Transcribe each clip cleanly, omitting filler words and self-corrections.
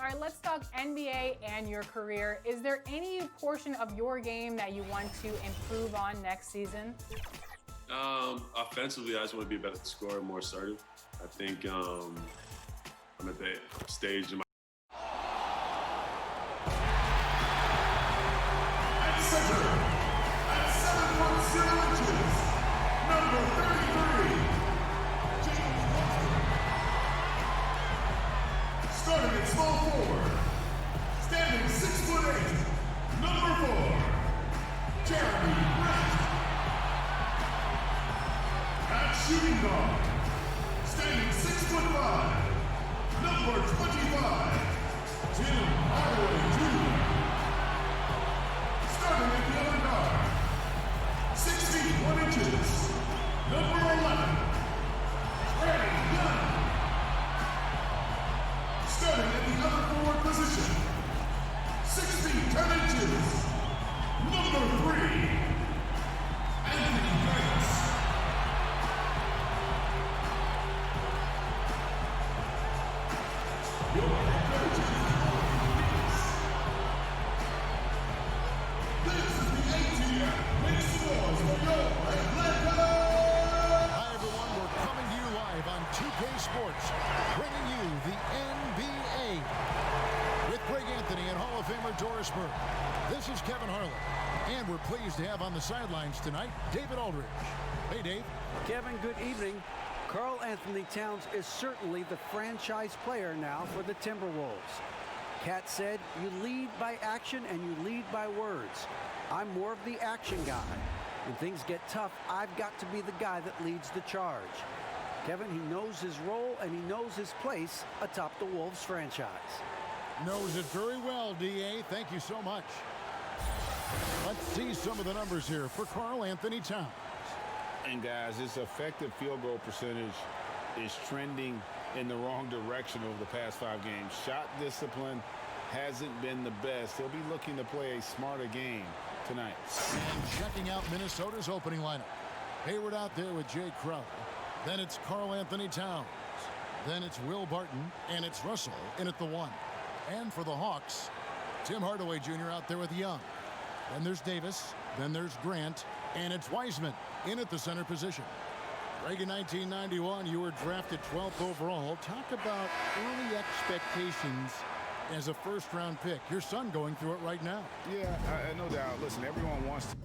All right, let's talk NBA and your career. Is there any portion of your game that you want to improve on next season? Offensively, I just want to be a better scorer, more assertive. I think I'm at the stage in my At center, at 7'0" inches, number 33, James Wiseman. Starting at small forward, standing 6'8", number 4, Jeremy Grant. At shooting guard, standing 6'5", number 25, Tim Hardaway Jr. Starting at the other guard, 6 feet 1 inches, number 11, Trey Young. Starting at the other forward position, 6 feet 10 inches, number 3, Anthony Davis. Your head coach is this is the ATM. Make some noise for your Atlanta. Hi, everyone. We're coming to you live on 2K Sports, bringing you the NBA with Greg Anthony and Hall of Famer Doris Burke. This is Kevin Harlan, and we're pleased to have on the sidelines tonight David Aldridge. Hey, Dave. Kevin, good evening. Karl Anthony Towns is certainly the franchise player now for the Timberwolves. Cat said, you lead by action and you lead by words. I'm more of the action guy. When things get tough, I've got to be the guy that leads the charge. Kevin, he knows his role and he knows his place atop the Wolves franchise. Knows it very well, D.A. Thank you so much. Let's see some of the numbers here for Karl Anthony Towns. And guys, his effective field goal percentage is trending in the wrong direction over the past 5 games. Shot discipline hasn't been the best. He'll be looking to play a smarter game tonight. And checking out Minnesota's opening lineup. Hayward out there with Jay Crowder. Then it's Karl Anthony Towns. Then it's Will Barton, and it's Russell in at the 1. And for the Hawks, Tim Hardaway Jr. out there with Young. Then there's Davis. Then there's Grant. And it's Wiseman in at the center position. Greg, in 1991, you were drafted 12th overall. Talk about early expectations as a first-round pick. Your son going through it right now. Yeah, no doubt. Listen, everyone wants to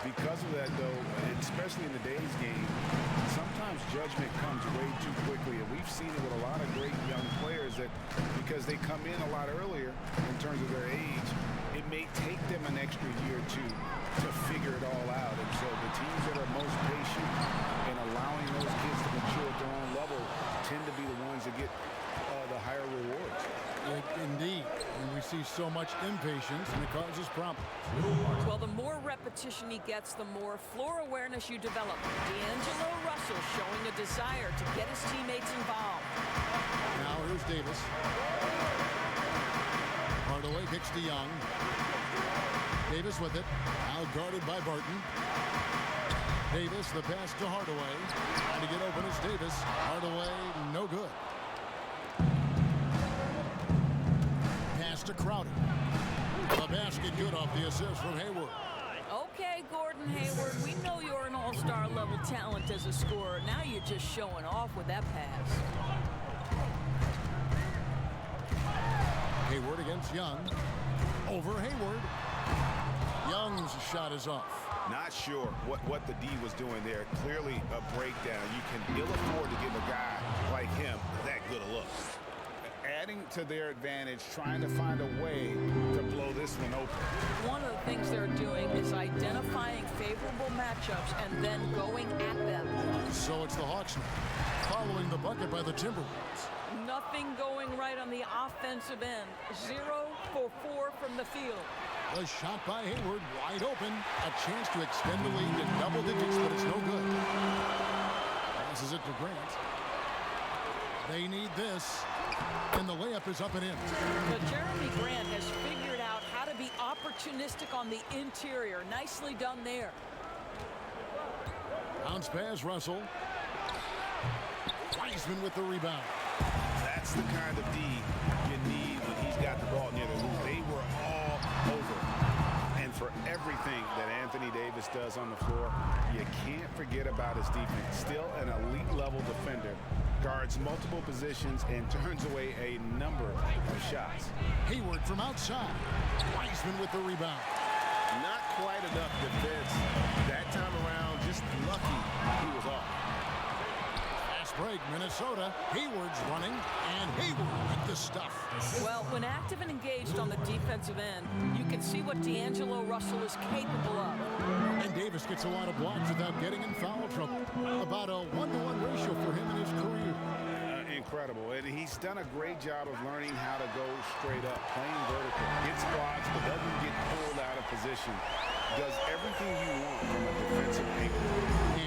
Because of that, though, and especially in the day's game, sometimes judgment comes way too quickly. And we've seen it with a lot of great young players that because they come in a lot earlier in terms of their age, it may take them an extra year or two to figure it all out. And so the teams that are most patient and allowing those kids to mature at their own level tend to be the ones that get the higher rewards. Indeed. And we see so much impatience, and it causes problems. Well, the more repetition he gets, the more floor awareness you develop. D'Angelo Russell showing a desire to get his teammates involved. Now here's Davis. Hardaway kicks to Young. Davis with it. Now guarded by Barton. Davis, the pass to Hardaway. Trying to get open is Davis. Hardaway, no good. Pass to Crowder. The basket good off the assist from Hayward. Okay, Gordon Hayward, we know you're an all-star level talent as a scorer. Now you're just showing off with that pass. Hayward against Young. Over Hayward. Young's shot is off. Not sure what the D was doing there. Clearly a breakdown. You can ill afford to give a guy like him that good a look. Adding to their advantage, trying to find a way to blow this one open. One of the things they're doing is identifying favorable matchups and then going at them. So it's the Hawks now, following the bucket by the Timberwolves. Nothing going right on the offensive end. 0 for 4 from the field. A shot by Hayward, wide open. A chance to extend the lead to double digits, but it's no good. Passes it to Grant. They need this, and the layup is up and in. But Jeremy Grant has figured out how to be opportunistic on the interior. Nicely done there. Bounce pass, Russell. Wiseman with the rebound. That's the kind of D you need when he's got the ball near the loop. They were all over. And for everything that Anthony Davis does on the floor, you can't forget about his defense. Still an elite level defender. Guards multiple positions and turns away a number of shots. Hayward from outside. Wiseman with the rebound. Not quite enough defense that time around. Just lucky he was off. Fast break, Minnesota. Hayward's running, and Hayward with the stuff. Well, when active and engaged on the defensive end, you can see what D'Angelo Russell is capable of. And Davis gets a lot of blocks without getting in foul trouble. About a 1-to-1 ratio for him in his career. Incredible. And he's done a great job of learning how to go straight up, playing vertical. Gets blocks, but doesn't get pulled out of position. Does everything you want from a defensive angle.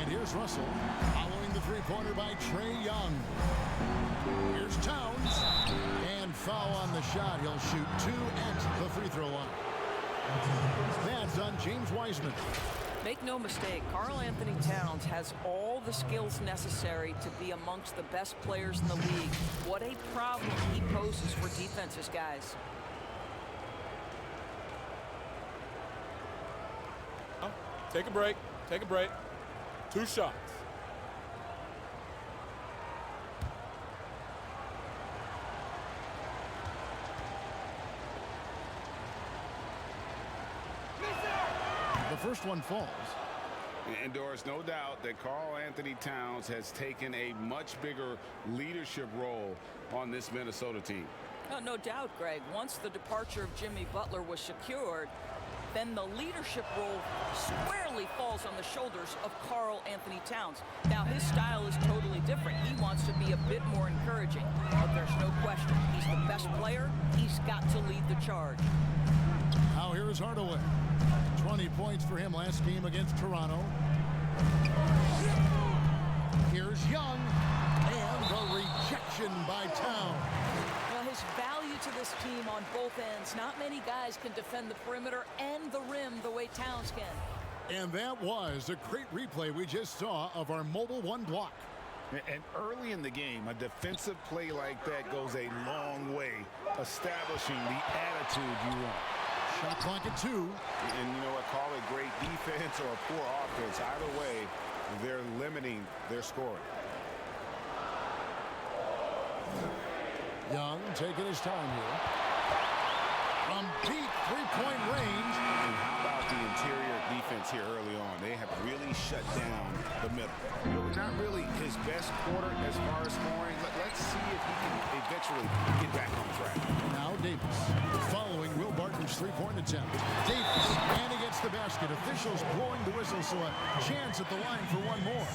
And here's Russell following the three-pointer by Trae Young. Here's Towns. And foul on the shot. He'll shoot 2 at the free throw line. That's on James Wiseman. Make no mistake, Karl Anthony Towns has all the skills necessary to be amongst the best players in the league. What a problem he poses for defenses, guys. Take a break. Take a break. 2 shots. The first one falls. And Doris, no doubt that Karl Anthony Towns has taken a much bigger leadership role on this Minnesota team. Oh, no doubt, Greg. Once the departure of Jimmy Butler was secured, then the leadership role squarely falls on the shoulders of Karl Anthony Towns. Now, his style is totally different. He wants to be a bit more encouraging, but there's no question. He's the best player. He's got to lead the charge. Now here is Hardaway. 20 points for him last game against Toronto. Here's Young. And the rejection by Towns. Well, his value to this team on both ends. Not many guys can defend the perimeter and the rim the way Towns can. And that was a great replay we just saw of our Mobile One block. And early in the game, a defensive play like that goes a long way, establishing the attitude you want. Shot clock at 2. And you know what, call it great defense or poor offense. Either way, they're limiting their scoring. Young taking his time here. From deep three-point range. And how about the interior defense here early on. They have really shut down the middle. Not really his best quarter as far as scoring. Let's see if he can eventually get back on track. Now Davis, following Will Barton's three-point attempt. Davis, and he gets the basket. Officials blowing the whistle, so a chance at the line for one more.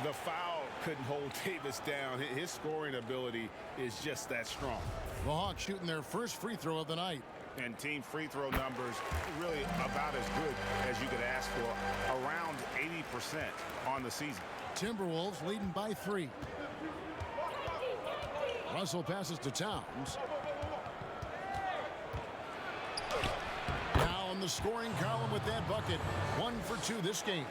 The foul couldn't hold Davis down. His scoring ability is just that strong. The Hawks shooting their first free throw of the night. And team free throw numbers really about as good as you could ask for, around 80% on the season. Timberwolves leading by 3. Russell passes to Towns. Now in the scoring column with that bucket. 1 for 2 this game.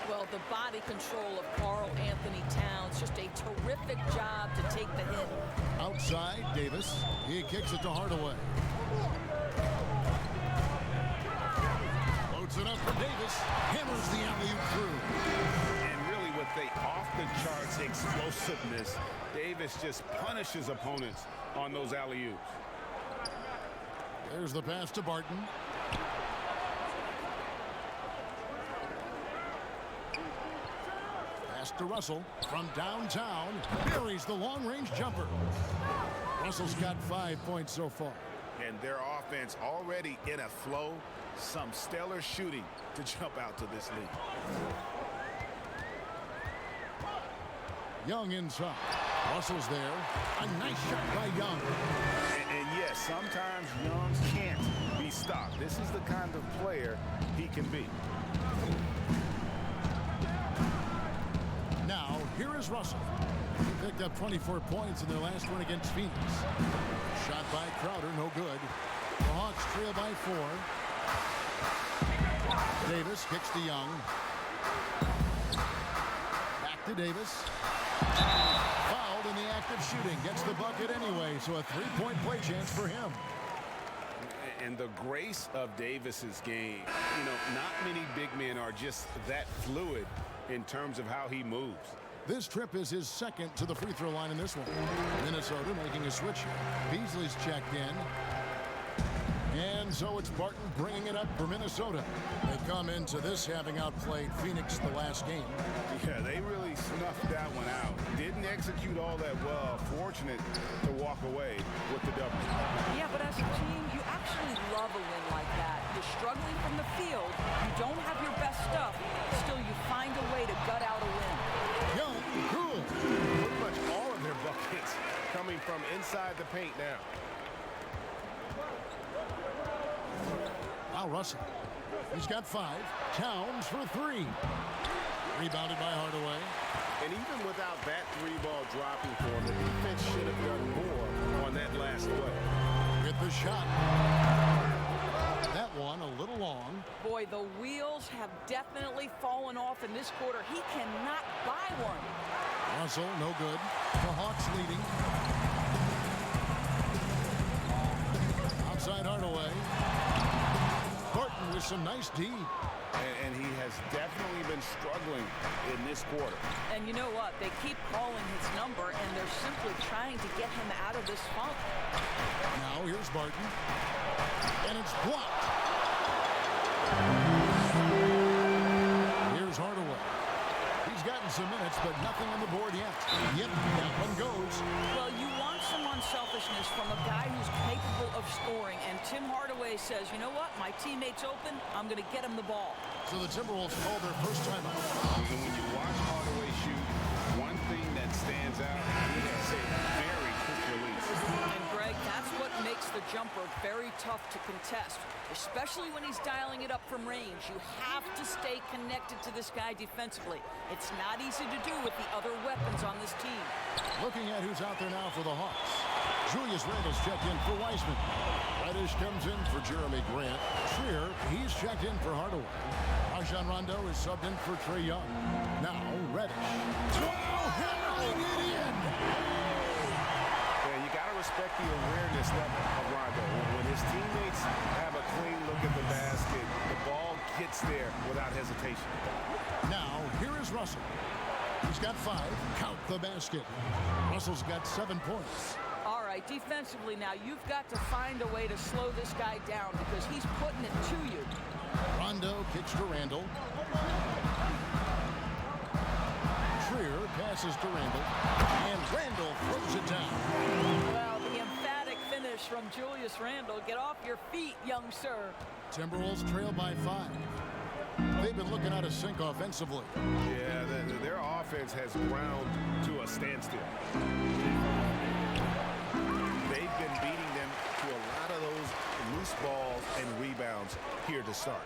Well, the body control of Karl Anthony Towns, just a terrific job to take the hit. Outside, Davis. He kicks it to Hardaway. Loads it up for Davis. Hammers the alley-oop through. And really with the off-the-charts explosiveness, Davis just punishes opponents on those alley-oops. There's the pass to Barton. Pass to Russell from downtown. Buries the long-range jumper. Russell's got 5 points so far. And their offense already in a flow. Some stellar shooting to jump out to this lead. Young inside. Russell's there. A nice shot by Young. And yes, sometimes Young can't be stopped. This is the kind of player he can be. Now, here is Russell. He picked up 24 points in their last one against Phoenix. Shot by Crowder, no good. The Hawks trail by 4. Davis kicks to Young. Back to Davis. Fouled in the act of shooting. Gets the bucket anyway, so a 3-point play chance for him. And the grace of Davis's game, not many big men are just that fluid in terms of how he moves. This trip is his second to the free throw line in this one. Minnesota making a switch here. Beasley's checked in. And so it's Barton bringing it up for Minnesota. They come into this having outplayed Phoenix the last game. Yeah, they really snuffed that one out. Didn't execute all that well. Fortunate to walk away with the W. Yeah, but as a team, you actually love a win like that. You're struggling from the field. You don't have your best stuff. Still, you find a way to gut out a win. Young, cool. Pretty much all of their buckets coming from inside the paint now. Now Russell. He's got 5. Towns for 3. Rebounded by Hardaway. And even without that 3-ball dropping for him, the defense should have done more on that last play. Get the shot. That one a little long. Boy, the wheels have definitely fallen off in this quarter. He cannot buy one. Russell, no good. The Hawks leading. Outside Hardaway. Barton with some nice D. And he has definitely been struggling in this quarter. And you know what? They keep calling his number, and they're simply trying to get him out of this funk. Now here's Barton. And it's blocked. Here's Hardaway. He's gotten some minutes, but nothing on the board yet. Yep, that one goes. Well, you want some unselfishness from a guy who's capable of scoring, and Tim Hardaway says, you know what? My teammate's open. I'm going to get him the ball. So the Timberwolves call their first timeout. And when you watch Hardaway shoot, one thing that stands out is a very quick release. And Greg, that's what makes the jumper very tough to contest, especially when he's dialing it up from range. You have to stay connected to this guy defensively. It's not easy to do with the other weapons on this team. Looking at who's out there now for the Hawks. Julius Randle's checked in for Wiseman. Reddish comes in for Jeremy Grant. Trier, he's checked in for Hardaway. Rajon Rondo is subbed in for Trae Young. Now Reddish. Hammering it in. And you got to respect the awareness level of Rondo. When his teammates have a clean look at the basket, the ball gets there without hesitation. Now here is Russell. He's got 5. Count the basket. Russell's got 7 points. All right, defensively now, you've got to find a way to slow this guy down because he's putting it to you. Rondo kicks to Randall. Trier passes to Randall. And Randall throws it down. Well, the emphatic finish from Julius Randle. Get off your feet, young sir. Timberwolves trail by 5. They've been looking out of sync offensively. Yeah, their offense has ground to a standstill. They've been beating them to a lot of those loose balls and rebounds here to start.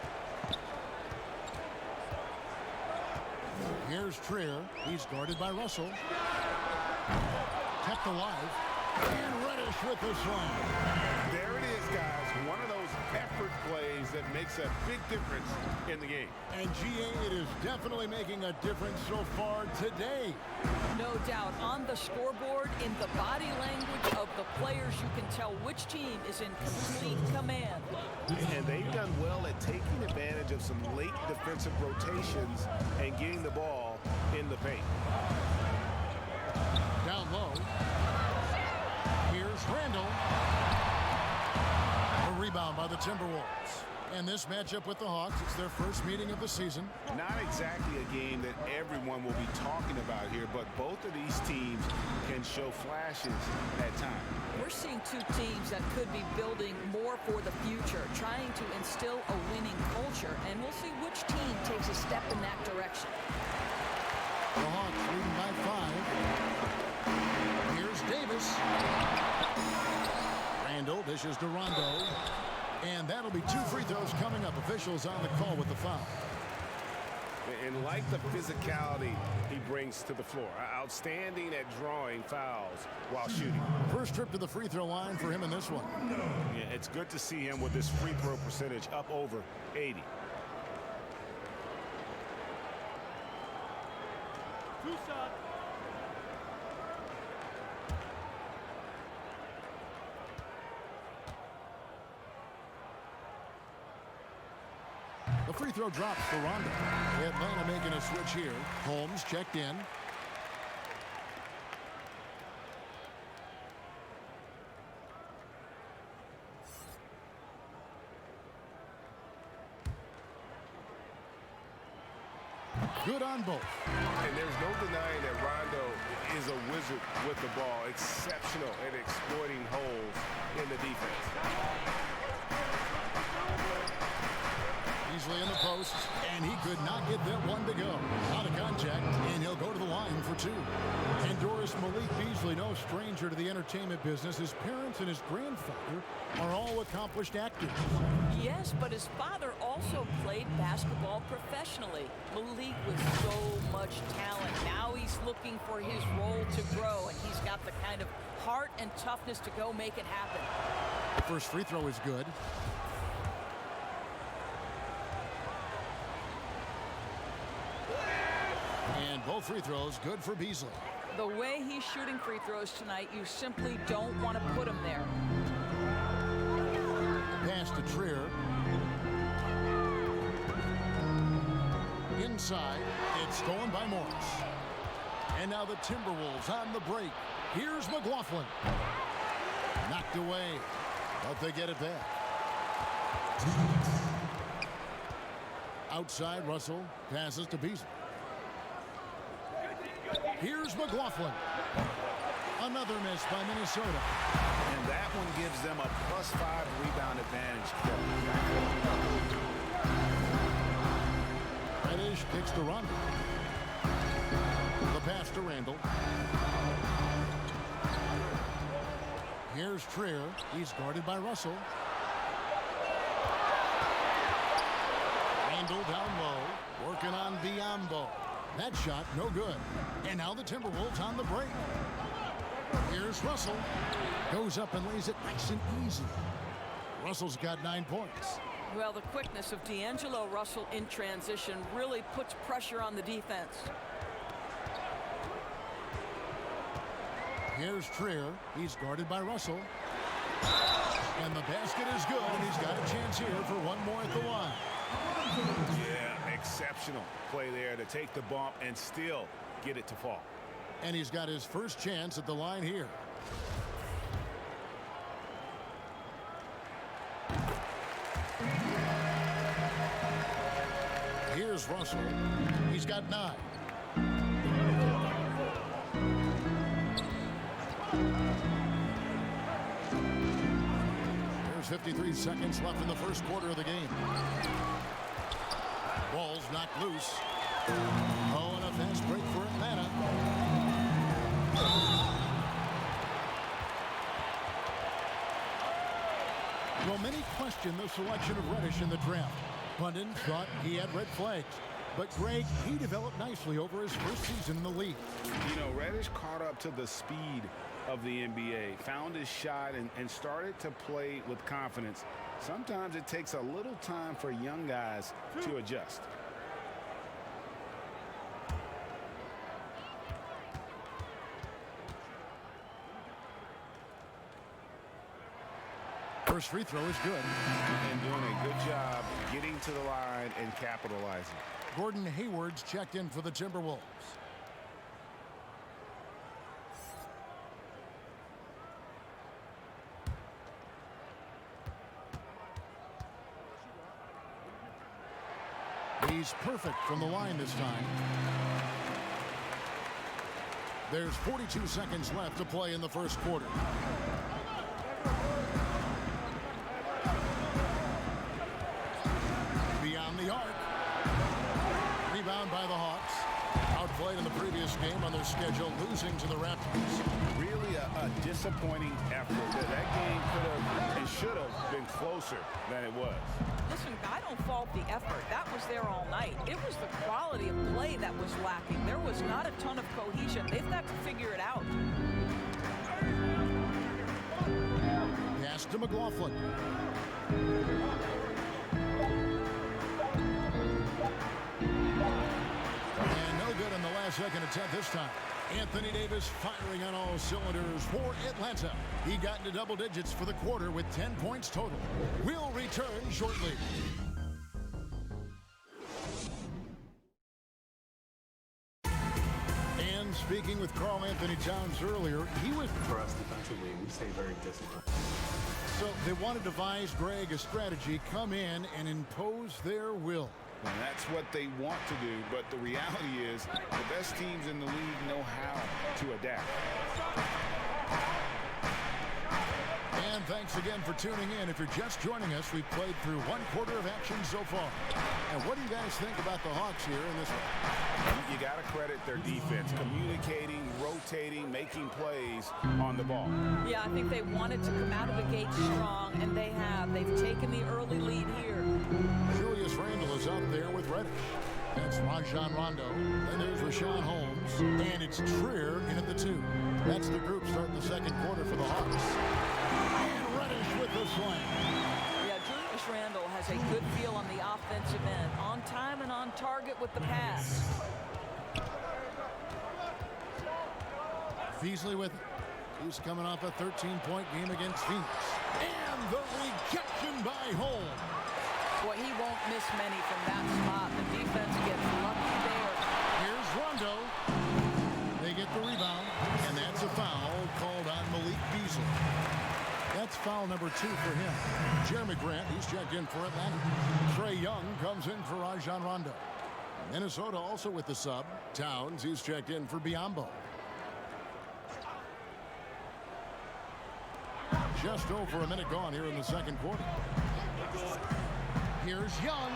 Here's Trier. He's guarded by Russell. Kept alive. And Reddish with the slam. There it is, guys. One of those effort plays that makes a big difference in the game. And GA, it is definitely making a difference so far today. No doubt. On the scoreboard, in the body language of the players, you can tell which team is in complete command. And they've done well at taking advantage of some late defensive rotations and getting the ball in the paint. Down low. Here's Randall. A rebound by the Timberwolves. And this matchup with the Hawks, it's their first meeting of the season. Not exactly a game that everyone will be talking about here, but both of these teams can show flashes at times. We're seeing two teams that could be building more for the future, trying to instill a winning culture, and we'll see which team takes a step in that direction. The Hawks leading by 5. Here's Davis. Randall dishes to Rondo. And that'll be 2 free throws coming up. Officials on the call with the foul. And like the physicality he brings to the floor, outstanding at drawing fouls while shooting. First trip to the free throw line for him in this one. Yeah, it's good to see him with this free throw percentage up over 80. The free throw drops for Rondo. Atlanta making a switch here. Holmes checked in. Good on both. And there's no denying that Rondo is a wizard with the ball. Exceptional at exploiting holes in the defense. Easily in the post, and he could not get that one to go. Out of contact, and he'll go to the line for 2. And Doris Malik Beasley, no stranger to the entertainment business. His parents and his grandfather are all accomplished actors. Yes, but his father also played basketball professionally. Malik with so much talent. Now he's looking for his role to grow, and he's got the kind of heart and toughness to go make it happen. The first free throw is good. And both free throws good for Beasley. The way he's shooting free throws tonight, you simply don't want to put him there. Pass to Trier. Inside, it's stolen by Morris. And now the Timberwolves on the break. Here's McLaughlin. Knocked away, but they get it back. Outside, Russell passes to Beasley. Here's McLaughlin. Another miss by Minnesota. And that one gives them a +5 rebound advantage. Reddish kicks to Rondo. The pass to Randall. Here's Trier. He's guarded by Russell. Randall down low, working on Biyombo. That shot, no good. And now the Timberwolves on the break. Here's Russell. Goes up and lays it nice and easy. Russell's got 9 points. Well, the quickness of D'Angelo Russell in transition really puts pressure on the defense. Here's Trier. He's guarded by Russell. And the basket is good, and he's got a chance here for one more at the line. Yeah, exceptional play there to take the bump and still get it to fall. And he's got his first chance at the line here. Here's Russell. He's got 9. There's 53 seconds left in the first quarter of the game. Ball's knocked loose. Oh, and a fast break for Atlanta. Well, many question the selection of Reddish in the draft. Pundits thought he had red flags. But Greg, he developed nicely over his first season in the league. You know, Reddish caught up to the speed of the NBA, found his shot, and started to play with confidence. Sometimes it takes a little time for young guys to adjust. First free throw is good. And doing a good job getting to the line and capitalizing. Gordon Hayward's checked in for the Timberwolves. He's perfect from the line this time. There's 42 seconds left to play in the first quarter. Beyond the arc. Rebound by the Hawks. Outplayed in the previous game on their schedule, losing to the Raptors. Really a disappointing effort. That game could have and should have been closer than it was. Listen, I don't fault the effort. That was there all night. It was the quality of play that was lacking. There was not a ton of cohesion. They've got to figure it out. Pass to McLaughlin. And no good on the last second attempt this time. Anthony Davis firing on all cylinders for Atlanta. He got into double digits for the quarter with 10 points total. We'll return shortly. And speaking with Karl Anthony Towns earlier, he was... For us defensively, we stay very disciplined. So they want to devise, Greg, a strategy, come in and impose their will. And that's what they want to do, but the reality is the best teams in the league know how to adapt. And thanks again for tuning in. If you're just joining us, we've played through one quarter of action so far. And what do you guys think about the Hawks here in this one? You got to credit their defense, communicating, rotating, making plays on the ball. Yeah, I think they wanted to come out of the gate strong, and they have. They've taken the early lead here. Julius Randle is out there with Reddish. That's Rajon Rondo. And there's Rashawn Holmes. And it's Trier in at the 2. That's the group starting the second quarter for the Hawks. And Reddish with the slam. Yeah, Julius Randle has a good feel on the offensive end. On time and on target with the pass. Beasley with it. He's coming off a 13-point game against Phoenix. And the rejection by Holmes. Boy, he won't miss many from that spot. The defense gets lucky there. Here's Rondo. They get the rebound, and that's a foul called on Malik Beasley. That's foul number 2 for him. Jeremy Grant, he's checked in for Atlanta. Trae Young comes in for Rajon Rondo. Minnesota also with the sub. Towns, he's checked in for Biyombo. Just over a minute gone here in the second quarter. Here's Young.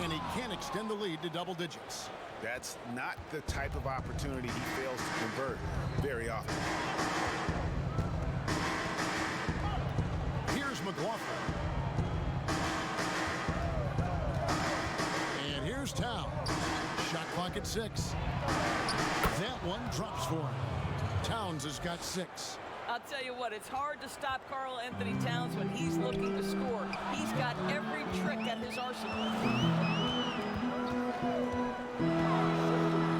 And he can't extend the lead to double digits. That's not the type of opportunity he fails to convert very often. Here's McLaughlin. And here's Towns. Shot clock at 6. That one drops for him. Towns has got 6. I'll tell you what, it's hard to stop Karl Anthony Towns when he's looking to score. He's got every trick at his arsenal.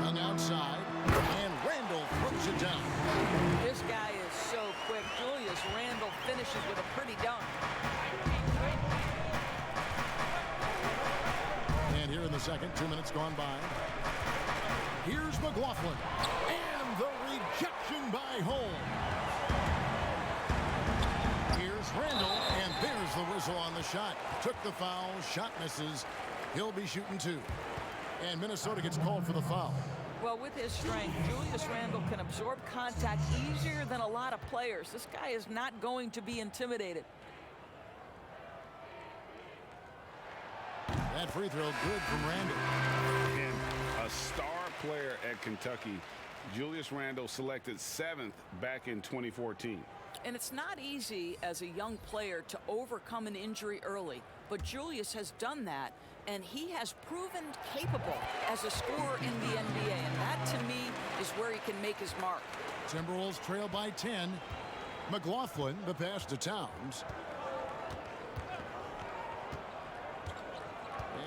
Hung outside, and Randle throws it down. This guy is so quick. Julius Randle finishes with a pretty dunk. And here in the second, 2 minutes gone by. Here's McLaughlin. And the rejection by Holmes. Here's Randall, and there's the whistle on the shot. Took the foul, shot misses. He'll be shooting 2. And Minnesota gets called for the foul. Well, with his strength, Julius Randle can absorb contact easier than a lot of players. This guy is not going to be intimidated. That free throw good from Randall. And a star player at Kentucky, Julius Randle selected 7th back in 2014. And it's not easy as a young player to overcome an injury early, but Julius has done that, and he has proven capable as a scorer in the NBA, and that to me is where he can make his mark. Timberwolves trail by 10. McLaughlin, the pass to Towns.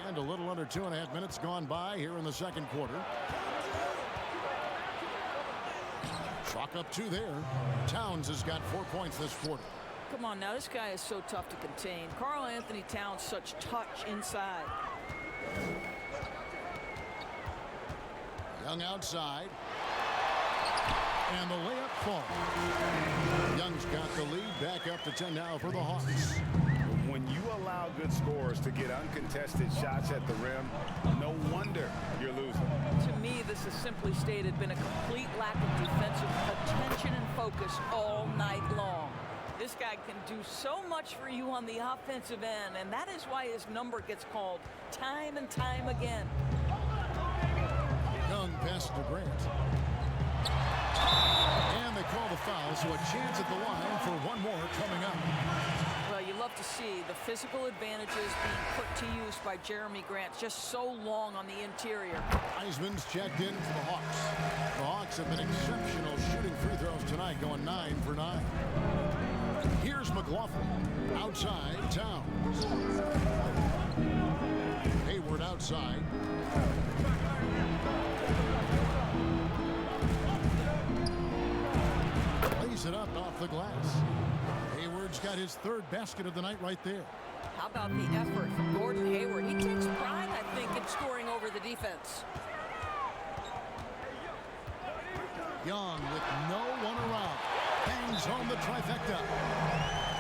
And a little under 2.5 minutes gone by here in the second quarter. Chalk up 2 there. Towns has got 4 points this quarter. Come on now, this guy is so tough to contain. Karl Anthony Towns, such touch inside. Young outside. And the layup falls. Young's got the lead, back up to 10 now for the Hawks. When you allow good scorers to get uncontested shots at the rim, no wonder you're losing. To me, this has simply stated been a complete lack of defensive attention and focus all night long. This guy can do so much for you on the offensive end, and that is why his number gets called time and time again. Young passes to Grant. And they call the foul, so a chance at the line for one more coming up. Well, you love to see the physical advantages being put to use by Jeremy Grant, just so long on the interior. Heisman's checked in for the Hawks. The Hawks have been exceptional shooting free throws tonight, going 9 for 9. Here's McLaughlin. Outside, Towns. Hayward outside. Lays it up off the glass. Hayward's got his 3rd basket of the night right there. How about the effort from Gordon Hayward? He takes pride, I think, in scoring over the defense. Young with no one around. Hangs home the trifecta.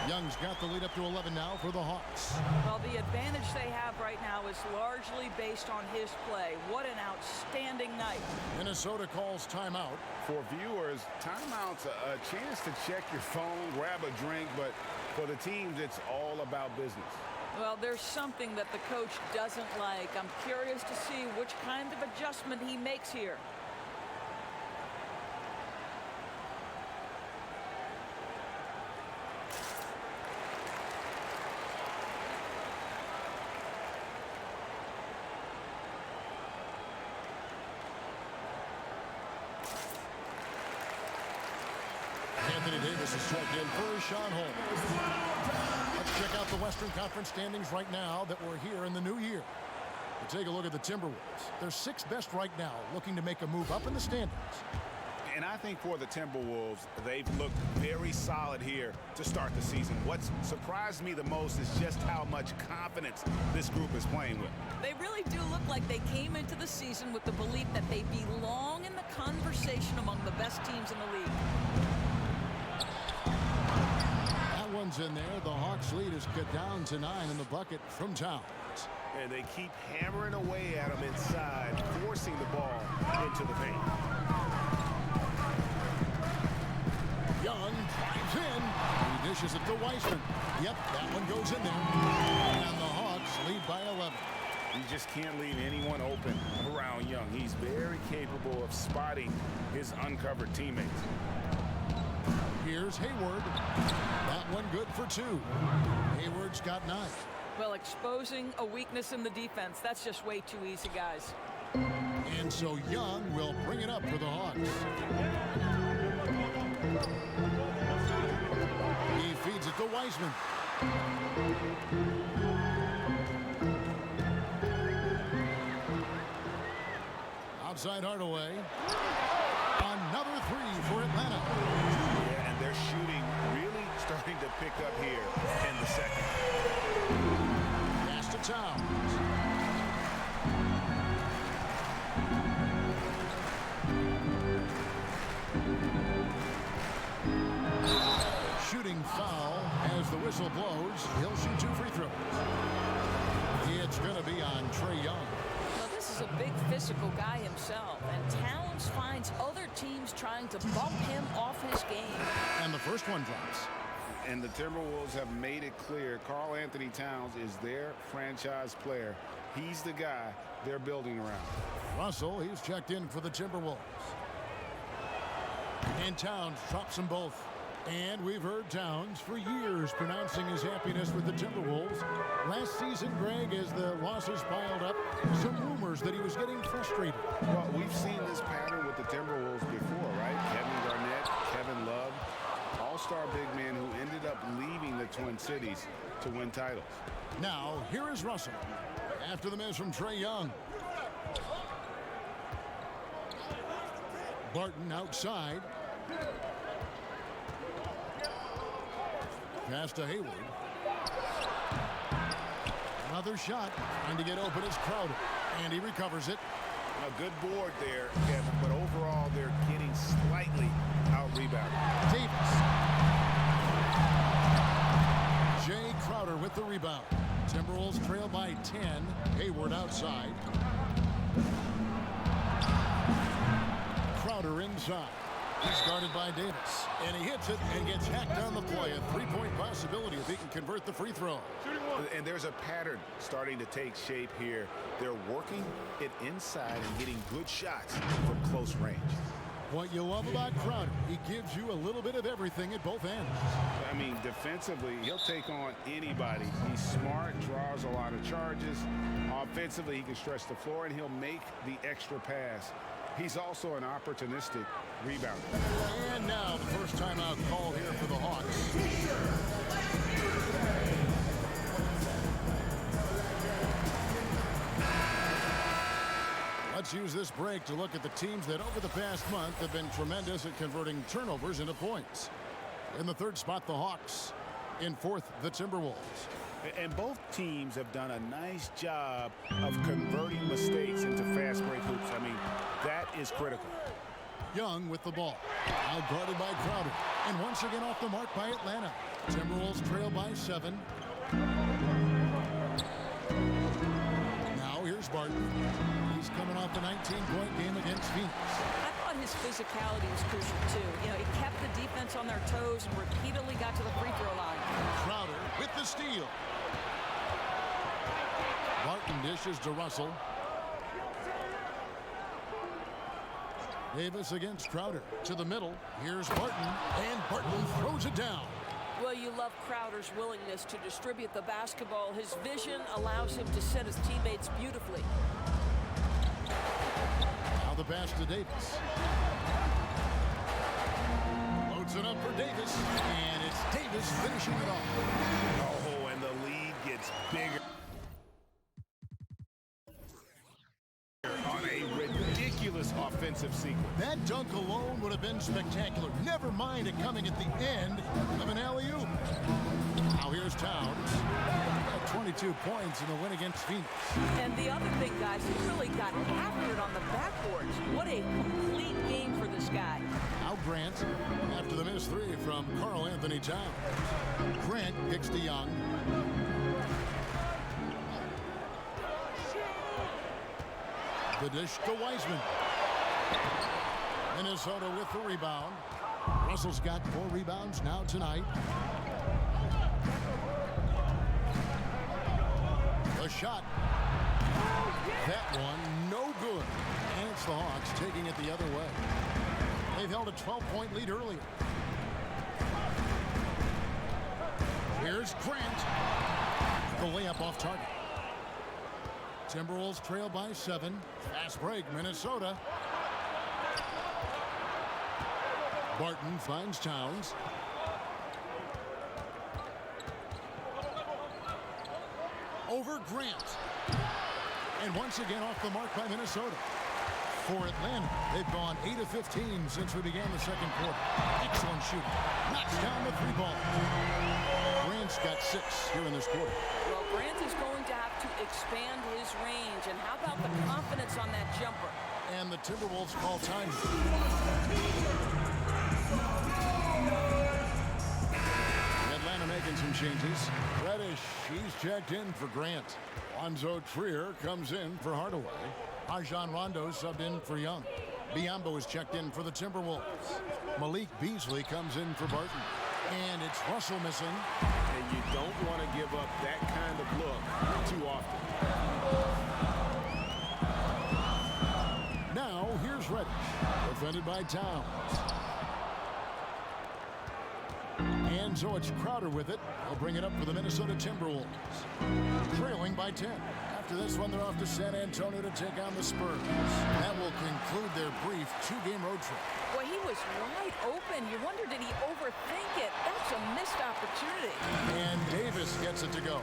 Young's got the lead up to 11 now for the Hawks. Well, the advantage they have right now is largely based on his play. What an outstanding night. Minnesota calls timeout. For viewers, timeout's a chance to check your phone, grab a drink, but for the teams, it's all about business. Well, there's something that the coach doesn't like. I'm curious to see which kind of adjustment he makes here. Anthony Davis is checked in for Sean Holmes. Let's check out the Western Conference standings right now that we're here in the new year. We'll take a look at the Timberwolves. They're 6th best right now, looking to make a move up in the standings. And I think for the Timberwolves, they've looked very solid here to start the season. What's surprised me the most is just how much confidence this group is playing with. They really do look like they came into the season with the belief that they belong in the conversation among the best teams in the league. That one's in there. The Hawks lead is cut down to 9 in the bucket from Towns. And they keep hammering away at them inside, forcing the ball into the paint. Young drives in. He dishes it to Weissman. Yep, that one goes in there. And the Hawks lead by 11. You just can't leave anyone open around Young. He's very capable of spotting his uncovered teammates. Here's Hayward. That one good for 2. Hayward's got 9. Well, exposing a weakness in the defense, that's just way too easy, guys. And so Young will bring it up for the Hawks. He feeds it to Weissman. Outside Hardaway. Another 3 for Atlanta. Yeah, and their shooting really starting to pick up here in the second. Pass to Towns. Shooting foul as whistle blows, he'll shoot 2 free throws. It's going to be on Trae Young. Well, this is a big physical guy himself, and Towns finds other teams trying to bump him off his game. And the first one drops. And the Timberwolves have made it clear Karl Anthony Towns is their franchise player. He's the guy they're building around. Russell, he's checked in for the Timberwolves. And Towns drops them both. And we've heard Towns for years pronouncing his happiness with the Timberwolves. Last season, Greg, as the losses piled up, some rumors that he was getting frustrated. Well, we've seen this pattern with the Timberwolves before, right? Kevin Garnett, Kevin Love, all-star big men who ended up leaving the Twin Cities to win titles. Now, here is Russell. After the miss from Trae Young. Barton outside. Pass to Hayward. Another shot. Trying to get open is Crowder. And he recovers it. A good board there, Kevin, but overall they're getting slightly out-rebounded. Davis. Jay Crowder with the rebound. Timberwolves trail by 10. Hayward outside. Crowder inside. He's guarded by Davis. And he hits it and gets hacked on the play. A three-point possibility if he can convert the free throw. And there's a pattern starting to take shape here. They're working it inside and getting good shots from close range. What you love about Crowder, he gives you a little bit of everything at both ends. I mean, defensively, he'll take on anybody. He's smart, draws a lot of charges. Offensively, he can stretch the floor, and he'll make the extra pass. He's also an opportunistic rebounder. And now the first timeout call here for the Hawks. Let's use this break to look at the teams that over the past month have been tremendous at converting turnovers into points. In the third spot, the Hawks. In fourth, the Timberwolves. And both teams have done a nice job of converting mistakes into fast break hoops. I mean, that is critical. Young with the ball. Now guarded by Crowder. And once again off the mark by Atlanta. Timberwolves trail by 7. Now here's Barton. He's coming off the 19-point game against Phoenix. I thought his physicality was crucial, too. You know, he kept the defense on their toes and repeatedly got to the free throw line. Crowder with the steal. Barton dishes to Russell. Davis against Crowder. To the middle. Here's Barton. And Barton throws it down. Well, you love Crowder's willingness to distribute the basketball. His vision allows him to set his teammates beautifully. Now the pass to Davis. Loads it up for Davis. And it's Davis finishing it off. Oh, and the lead gets bigger. On a ridiculous offensive sequence. That dunk alone would have been spectacular. Never mind it coming at the end of an alley-oop. Now here's Towns. 22 points in the win against Phoenix. And the other thing, guys, he really got after it on the backboards. What a complete game for this guy. Now Grant, after the missed 3 from Karl Anthony Towns. Grant kicks to Young. The dish to Wiseman. Minnesota with the rebound. Russell's got 4 rebounds now tonight. The shot. That one, no good. And it's the Hawks taking it the other way. They've held a 12-point lead earlier. Here's Grant. The layup off target. Timberwolves trail by 7. Fast break, Minnesota. Barton finds Towns. Over Grant. And once again off the mark by Minnesota. For Atlanta, they've gone 8 of 15 since we began the second quarter. Excellent shooting. Knocks down the 3-ball. Grant's got 6 here in this quarter. Well, Grant is going to have to expand his range. And how about the confidence on that jumper? And the Timberwolves call time. Atlanta making some changes. Reddish, he's checked in for Grant. Lonzo Trier comes in for Hardaway. Rajon Rondo subbed in for Young. Biyombo is checked in for the Timberwolves. Malik Beasley comes in for Barton. And it's Russell missing. And you don't want to give up that kind of look too often. Now, here's Reddish, defended by Towns. And so it's Crowder with it. He'll bring it up for the Minnesota Timberwolves. Trailing by 10. After this one, they're off to San Antonio to take on the Spurs. That will conclude their brief two-game road trip. Well, he was wide open. You wonder, did he overthink it? That's a missed opportunity. And Davis gets it to go.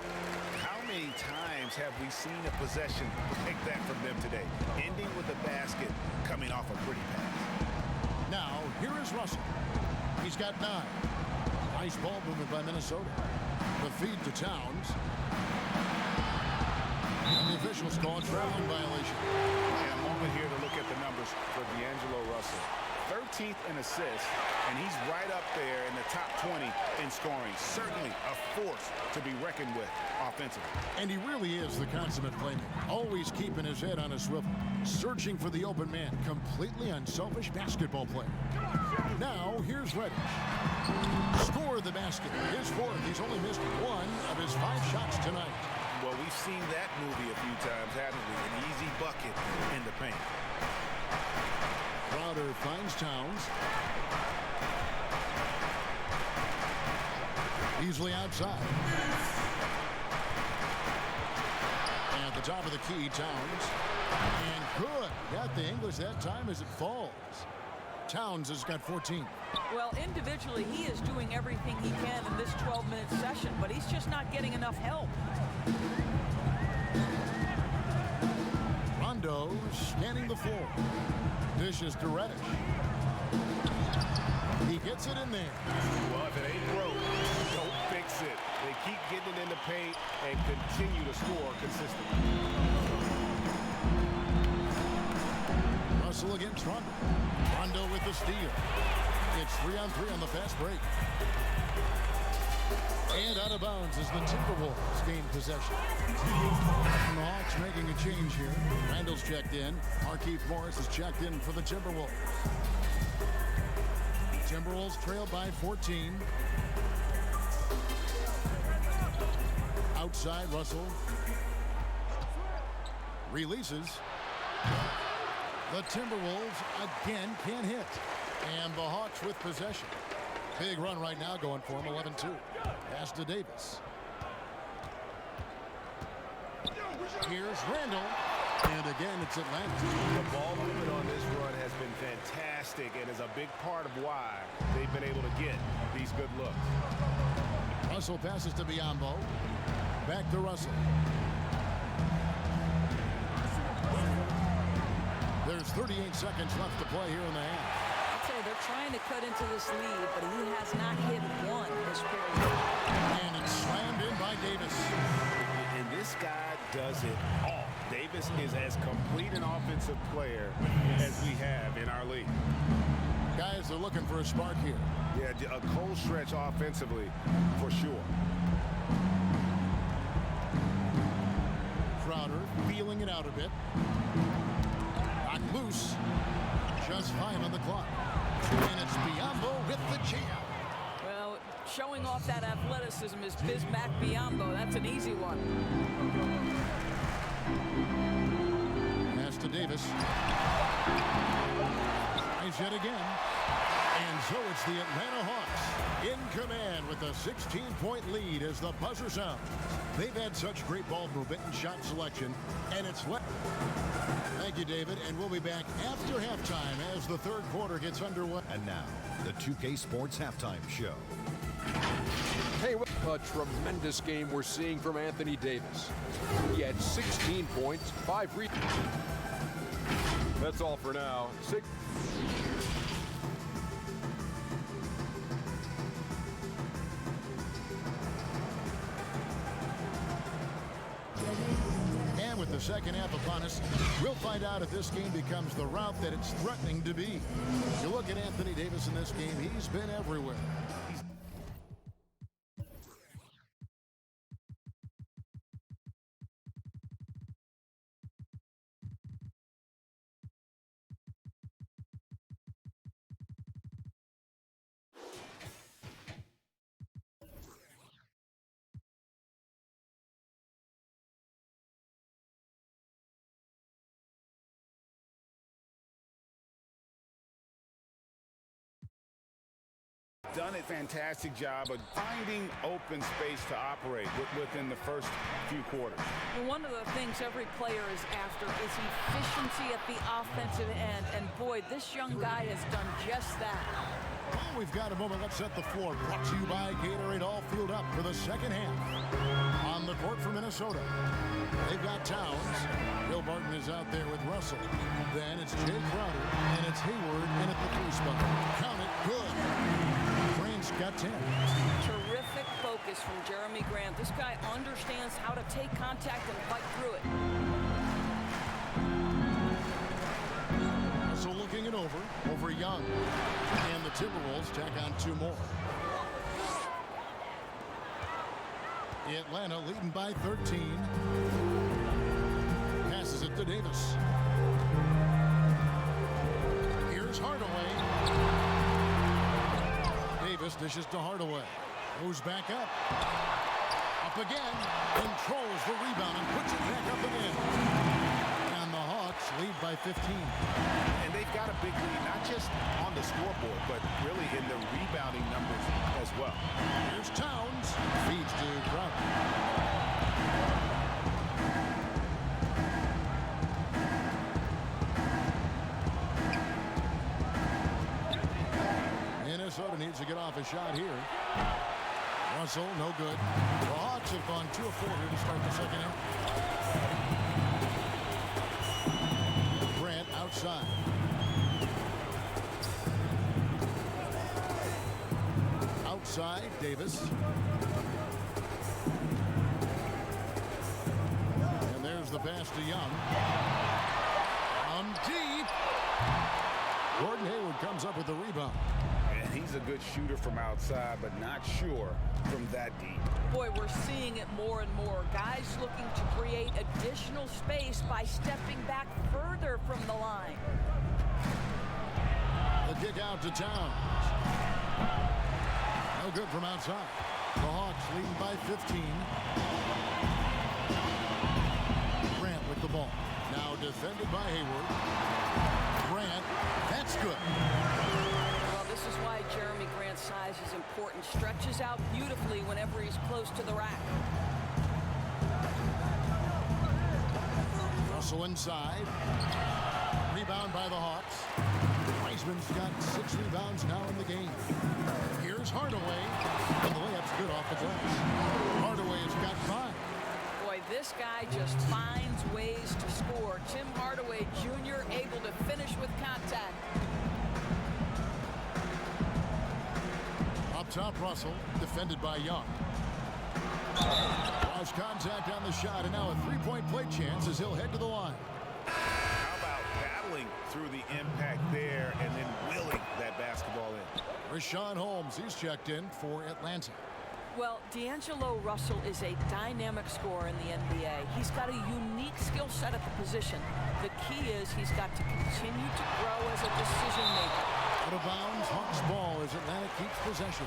How many times have we seen a possession like that from them today? Ending with a basket, coming off a pretty pass. Now, here is Russell. He's got 9. Nice ball movement by Minnesota. The feed to Towns. And the officials call a traveling violation. And a moment here to look at the numbers for D'Angelo Russell. 13th in assists, and he's right up there in the top 20 in scoring. Certainly a force to be reckoned with offensively. And he really is the consummate playmaker. Always keeping his head on a swivel. Searching for the open man. Completely unselfish basketball player. Now, here's Reddish. Scored the basket. His 4th. He's only missed 1 of his 5 shots tonight. Well, we've seen that movie a few times, haven't we? An easy bucket in the paint. Crowder finds Towns. Easily outside. At the top of the key, Towns. And good. Got the English that time as it falls. Towns has got 14. Well, individually, he is doing everything he can in this 12-minute session, but he's just not getting enough help. Rondo scanning the floor. Dishes to Reddish. He gets it in there. Well, if it ain't broke, don't fix it. They keep getting it in the paint and continue to score consistently. Russell against Rondo. Rondo with the steal. It's 3-on-3 on the fast break. And out of bounds as the Timberwolves gain possession. And the Hawks making a change here. Randall's checked in. Markieff Morris is checked in for the Timberwolves. Timberwolves trail by 14. Outside, Russell. Releases. The Timberwolves again can't hit. And the Hawks with possession. Big run right now going for him, 11-2. Pass to Davis. Here's Randall. And again, it's Atlanta. The ball movement on this run has been fantastic and is a big part of why they've been able to get these good looks. Russell passes to Biyombo. Back to Russell. There's 38 seconds left to play here in the half. They're trying to cut into this lead, but he has not hit one this period. And it's slammed in by Davis. And this guy does it all. Davis is as complete an offensive player as we have in our league. Guys are looking for a spark here. Yeah, a cold stretch offensively for sure. Crowder feeling it out a bit. Knocked loose. Just 5 on the clock. And it's Biyombo with the jam. Well, showing off that athleticism is Bismack Biyombo. That's an easy one. Pass to Davis. Nice yet again. And so it's the Atlanta Hawks in command with a 16-point lead as the buzzer sounds. They've had such great ball movement and shot selection, and it's left. Thank you, David, and we'll be back after halftime as the third quarter gets underway. And now, the 2K Sports Halftime Show. Hey, a tremendous game we're seeing from Anthony Davis. He had 16 points, 5 rebounds. That's all for now. And with the second half upon us, we'll find out if this game becomes the route that it's threatening to be. You look at Anthony Davis in this game, he's been everywhere. done a fantastic job of finding open space to operate within the first few quarters. Well, one of the things every player is after is efficiency at the offensive end. And boy, this young guy has done just that. Well, we've got a moment. Let's set the floor. Brought to you by Gatorade. All filled up for the second half. On the court for Minnesota, they've got Towns. Will Barton is out there with Russell. Then it's Jay Crowder, and it's Hayward in at the 3 spot. Count it. Good. Grant's got 10. Terrific focus from Jeremy Grant. This guy understands how to take contact and fight through it. So looking it over Young. And the Timberwolves tack on 2 more. Atlanta leading by 13. Passes it to Davis. Here's Hardaway. Davis dishes to Hardaway. Goes back up. Up again. Controls the rebound and puts it back up again. And the Hawks lead by 15. And they've got a big lead, not just on the scoreboard, but really in the rebounding numbers as well. Here's Towns. Feeds to Crowder. Minnesota needs to get off a shot here. Russell, no good. The Hawks have gone 2 of 4 here to start the second half. Grant outside. Outside, Davis. And there's the pass to Young. Deep. Gordon Hayward comes up with the rebound. And he's a good shooter from outside, but not sure from that deep. Boy, we're seeing it more and more. Guys looking to create additional space by stepping back further from the line. The kick out to Towns. No good from outside. The Hawks leading by 15. Grant with the ball. Now defended by Hayward. Grant, that's good. Well, this is why Jeremy Grant's size is important. Stretches out beautifully whenever he's close to the rack. Russell inside. Rebound by the Hawks. Wiseman's got 6 rebounds now in the game. Here's Hardaway. And the layup's good off the glass. Hardaway has got 5. Boy, this guy just finds ways to score. Tim Hardaway Jr. able to finish with contact. Up top, Russell, defended by Young. Lost contact on the shot, and now a 3-point play chance as he'll head to the line. How about battling through the impact there and then willing that basketball in? Rashawn Holmes, he's checked in for Atlanta. Well, D'Angelo Russell is a dynamic scorer in the NBA. He's got a unique skill set at the position. The key is he's got to continue to grow as a decision maker. Out of bounds, Hawks ball as Atlanta keeps possession.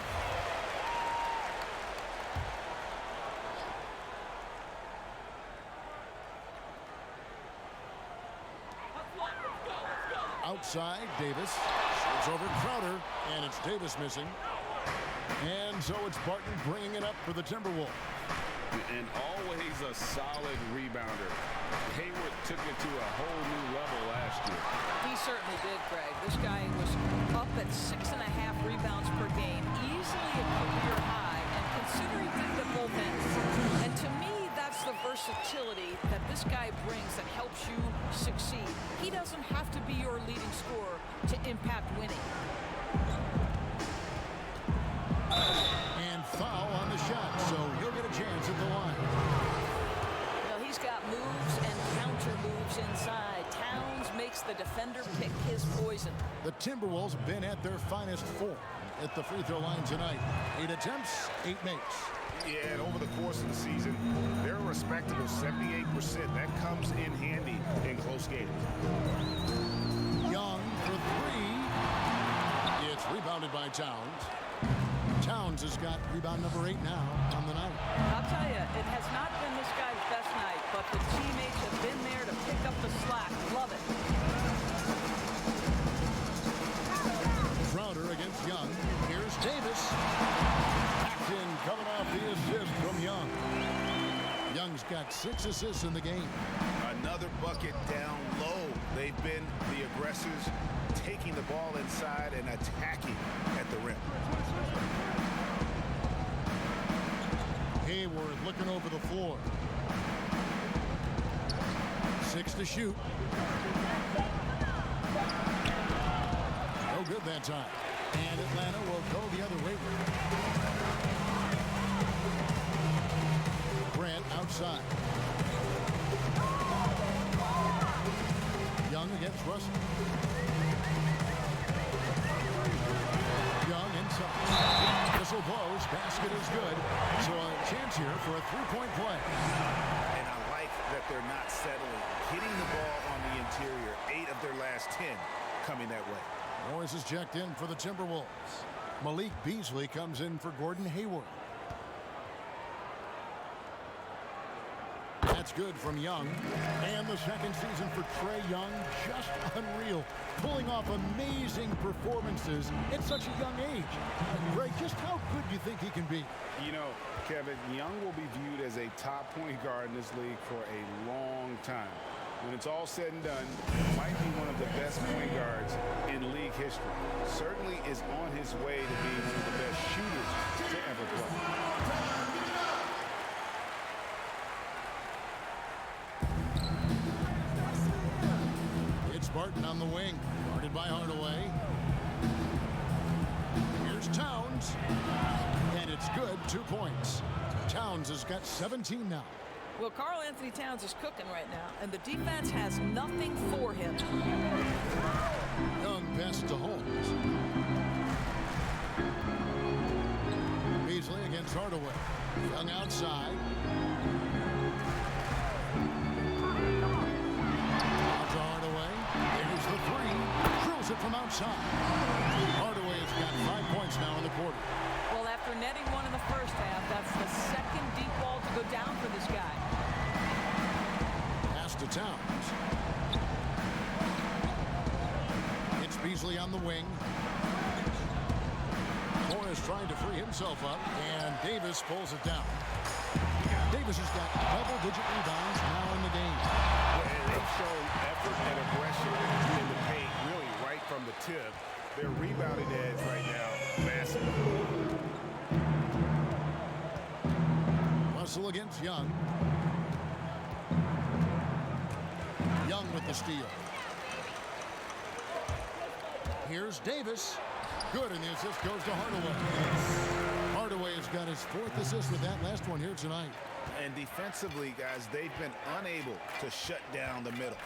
Outside, Davis. It's over Crowder, and it's Davis missing. And so it's Barton bringing it up for the Timberwolves. And always a solid rebounder. Hayward took it to a whole new level last year. He certainly did, Greg. This guy was up at 6.5 rebounds per game, easily a career high, and considering things at both ends. And to me, that's the versatility that this guy brings that helps you succeed. He doesn't have to be your leading scorer to impact winning. And foul on the shot, so he'll get a chance at the line. Well, he's got moves and counter moves inside. Towns makes the defender pick his poison. The Timberwolves have been at their finest form at the free throw line tonight. 8 attempts, 8 makes. Yeah, and over the course of the season, they're a respectable 78%. That comes in handy in close games. Young for 3. It's rebounded by Towns. Towns has got rebound number 8 now on the night. I'll tell you, it has not been this guy's best night, but the teammates have been there to pick up the slack. Love it. Crowder against Young. Here's Davis. got 6 assists in the game. Another bucket down low. They've been the aggressors, taking the ball inside and attacking at the rim. Hayward looking over the floor. 6 to shoot. No good that time. And Atlanta will go the other way. Grant outside. Young against Russell. Young inside. Whistle blows. Basket is good. So a chance here for a three-point play. And I like that they're not settling. Hitting the ball on the interior. 8 of their last 10 coming that way. Morris is checked in for the Timberwolves. Malik Beasley comes in for Gordon Hayward. That's good from Young. And the second season for Trae Young, just unreal. Pulling off amazing performances at such a young age. Greg, just how good do you think he can be? You know, Kevin, Young will be viewed as a top point guard in this league for a long time. When it's all said and done, might be one of the best point guards in league history. Certainly is on his way to being one of the best shooters to ever play. It's Barton on the wing, guarded by Hardaway. Here's Towns, and it's good, 2 points. Towns has got 17 now. Well, Karl Anthony Towns is cooking right now, and the defense has nothing for him. Young pass to Holmes. Beasley against Hardaway. Young outside. Out to Hardaway. There's the 3. Drills it from outside. Hardaway has got 5 points now in the quarter. Well, after netting 1 in the first half, that's the second deep ball to go down for this guy. Pass to Towns. It's Beasley on the wing. Morris trying to free himself up, and Davis pulls it down. Davis has got double-digit rebounds now in the game. And they've shown effort and aggression in the paint, really right from the tip. Their rebounding edge right now, massive. Russell against Young. Young with the steal. Here's Davis. Good, and the assist goes to Hardaway. Hardaway has got his 4th assist with that last one here tonight. And defensively, guys, they've been unable to shut down the middle.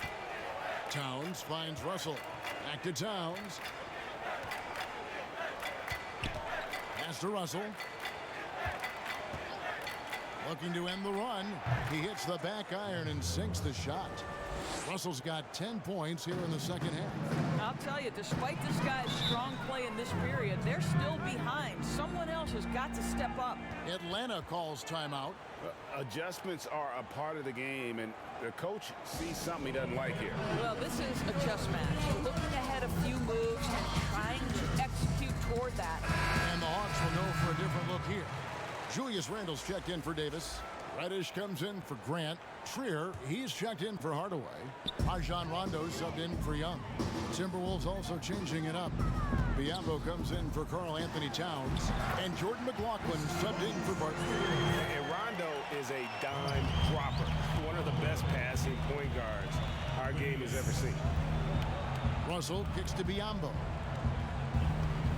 Towns finds Russell. Back to Towns. Pass to Russell. Looking to end the run. He hits the back iron and sinks the shot. Russell's got 10 points here in the second half. I'll tell you, despite this guy's strong play in this period, they're still behind. Someone else has got to step up. Atlanta calls timeout. Adjustments are a part of the game, and the coach sees something he doesn't like here. Well, this is a chess match. Looking ahead a few moves and trying to execute toward that. And the Hawks will go for a different look here. Julius Randle's checked in for Davis. Reddish comes in for Grant. Trier, he's checked in for Hardaway. Rajon Rondo subbed in for Young. Timberwolves also changing it up. Biyombo comes in for Karl Anthony Towns. And Jordan McLaughlin subbed in for Barton. And Rondo is a dime dropper. One of the best passing point guards our game has ever seen. Russell kicks to Biyombo.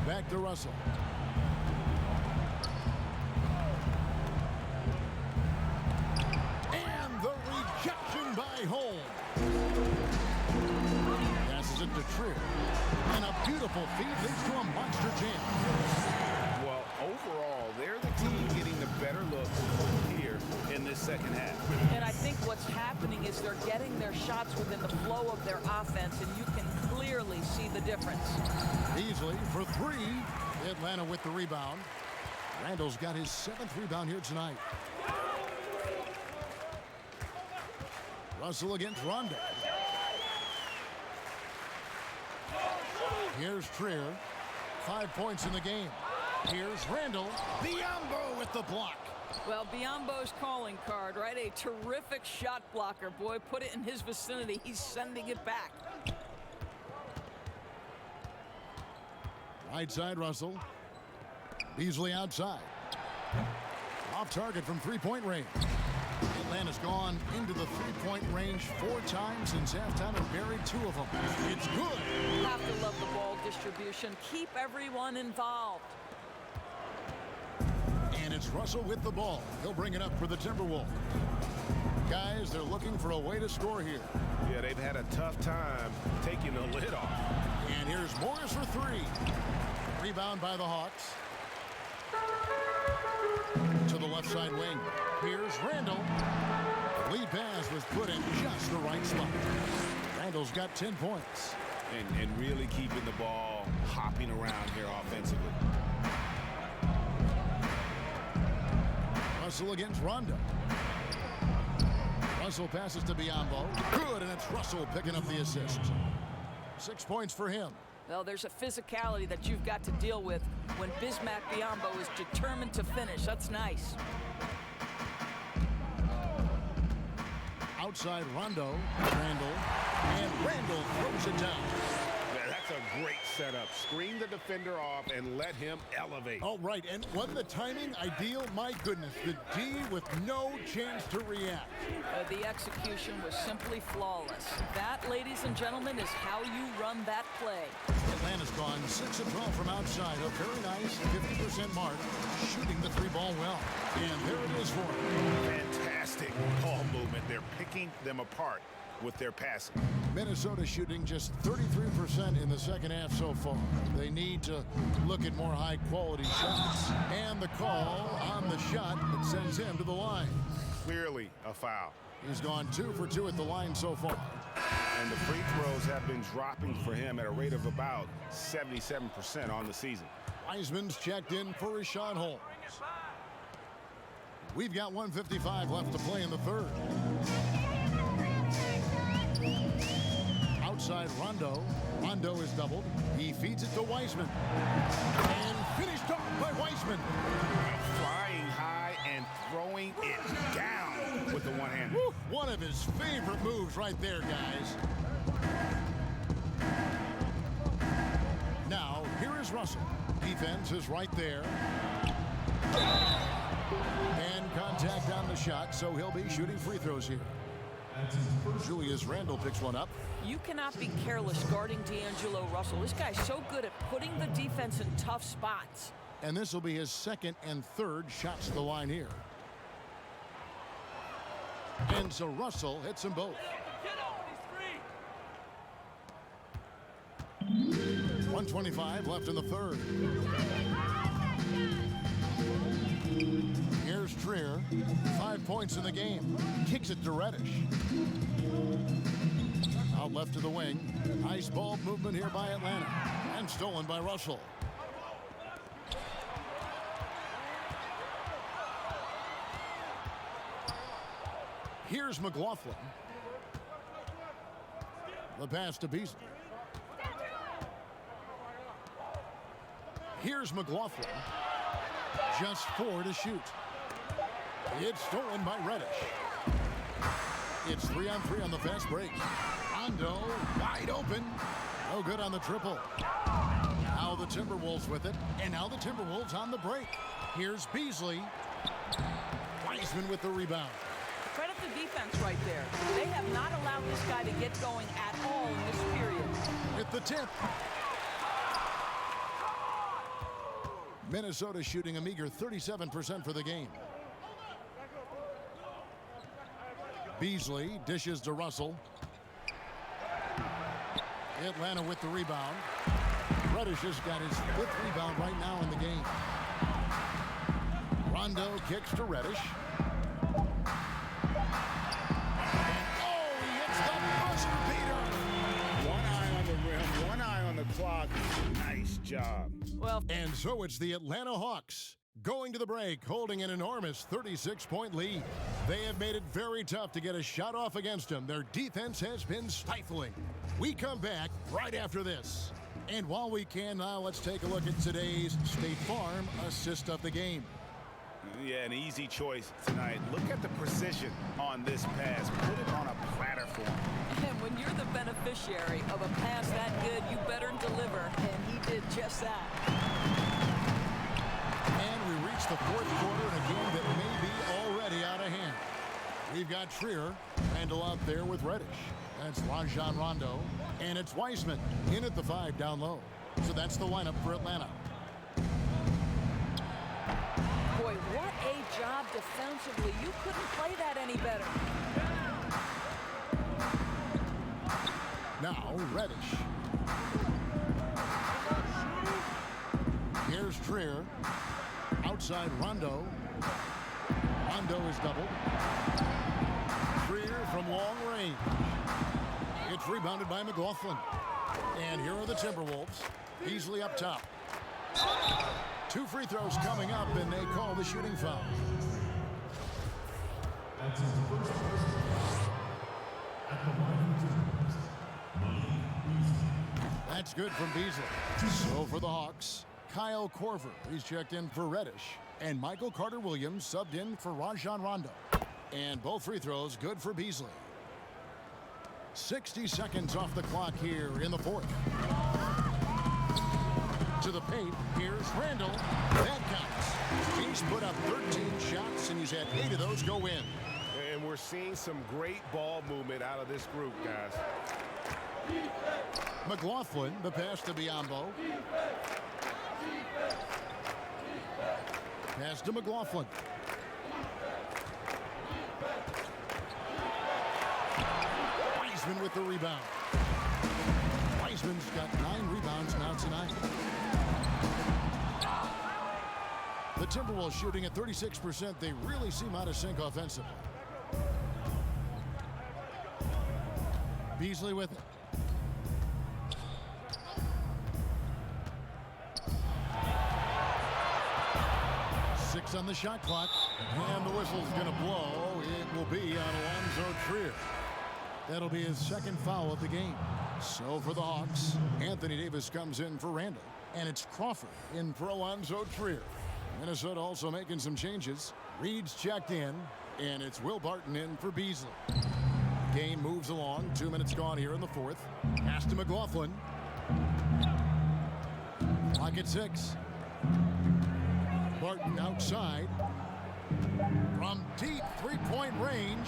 Back to Russell. By Holmes. Passes it to Trier. And a beautiful feed leads to a monster jam. Well, overall, they're the team getting the better looks here in this second half. And I think what's happening is they're getting their shots within the flow of their offense, and you can clearly see the difference. Beasley for 3. Atlanta with the rebound. Randle's got his 7th rebound here tonight. Russell against Rondo. Here's Trier. 5 points in the game. Here's Randle. Biyombo with the block. Well, Biombo's calling card, right? A terrific shot blocker. Boy, put it in his vicinity. He's sending it back. Right side, Russell. Beasley outside. Off target from three-point range. Atlanta's gone into the three-point range 4 times since halftime and buried 2 of them. It's good. You have to love the ball distribution. Keep everyone involved. And it's Russell with the ball. He'll bring it up for the Timberwolves. Guys, they're looking for a way to score here. Yeah, they've had a tough time taking the lid off. And here's Morris for 3. Rebound by the Hawks. To the left side wing. Here's Randall. Lead pass was put in just the right spot. Randall's got 10 points. And really keeping the ball hopping around here offensively. Russell against Rondo. Russell passes to Biombo. Good, and it's Russell picking up the assist. 6 points for him. Well, there's a physicality that you've got to deal with when Bismack Biyombo is determined to finish. That's nice. Outside Rondo, Randall, and Randall throws it down. Yeah, that's a great setup. Screen the defender off and let him elevate. Oh, right, and wasn't the timing ideal? My goodness, the D with no chance to react. The execution was simply flawless. That, ladies and gentlemen, is how you run that play. Atlanta's gone 6 of 12 from outside. A very nice 50% mark, shooting the 3-ball well. And there it is for him. Fantastic ball movement. They're picking them apart with their passing. Minnesota shooting just 33% in the second half so far. They need to look at more high-quality shots. And the call on the shot that sends him to the line. Clearly a foul. He's gone 2 for 2 at the line so far. And the free throws have been dropping for him at a rate of about 77% on the season. Wiseman's checked in for Richaun Holmes. We've got 1:55 left to play in the third. Outside Rondo. Rondo is doubled. He feeds it to Wiseman. And finished off by Wiseman. Flying high and throwing it down with the one-hand. One of his favorite moves right there, guys. Now, here is Russell. Defense is right there. And contact on the shot, so he'll be shooting free throws here. Julius Randle picks one up. You cannot be careless guarding D'Angelo Russell. This guy's so good at putting the defense in tough spots. And this will be his second and third shots to the line here. And so Russell hits them both. 1:25 left in the third. Here's Trier. 5 points in the game. Kicks it to Reddish. Out left to the wing. Nice ball movement here by Atlanta. And stolen by Russell. Here's McLaughlin. The pass to Beasley. Here's McLaughlin. Just 4 to shoot. It's stolen by Reddish. It's 3-on-3 on the fast break. Rondo wide open. No good on the triple. Now the Timberwolves with it. And now the Timberwolves on the break. Here's Beasley. Wiseman with the rebound. Credit the defense right there. They have not allowed this guy to get going at all in this period. At the tip. Minnesota shooting a meager 37% for the game. Beasley dishes to Russell. Atlanta with the rebound. Reddish has got his 5th rebound right now in the game. Rondo kicks to Reddish. He hits the buzzer beater. One eye on the rim, one eye on the clock. Nice job. Well, and so it's the Atlanta Hawks going to the break, holding an enormous 36-point lead. They have made it very tough to get a shot off against them. Their defense has been stifling. We come back right after this. And while we can now, let's take a look at today's State Farm assist of the game. Yeah, an easy choice tonight. Look at the precision on this pass. Put it on a platter for him. And when you're the beneficiary of a pass that good, you better deliver. And he did just that. And we reach the fourth quarter in a game that may be already out of hand. We've got Trier, Randall out there with Reddish. That's Rajon Rondo. And it's Wiseman in at the 5 down low. So that's the lineup for Atlanta. Boy, what a job defensively. You couldn't play that any better. Now Reddish. Here's Trier. Outside Rondo. Rondo is doubled. Trier from long range. It's rebounded by McLaughlin. And here are the Timberwolves. Beasley up top. 2 free throws coming up, and they call the shooting foul. That's his first personal foul at the line of Malik Beasley. That's good from Beasley. So for the Hawks, Kyle Korver. He's checked in for Reddish. And Michael Carter-Williams subbed in for Rajon Rondo. And both free throws good for Beasley. 60 seconds off the clock here in the fourth. To the paint, here's Randall. That counts. He's put up 13 shots, and he's had 8 of those go in. And we're seeing some great ball movement out of this group, guys. McLaughlin, the pass to Biyombo. Pass to McLaughlin. Wiseman with the rebound. Wiseman's got 9 rebounds now tonight. The Timberwolves shooting at 36%. They really seem out of sync offensively. Beasley with it. Six on the shot clock. And the whistle's going to blow. It will be on Alonzo Trier. That'll be his second foul of the game. So for the Hawks, Anthony Davis comes in for Randall. And it's Crawford in for Alonzo Trier. Minnesota also making some changes. Reed's checked in, and it's Will Barton in for Beasley. Game moves along. 2 minutes gone here in the fourth. Pass to McLaughlin. Clock at 6. Barton outside. From deep three-point range,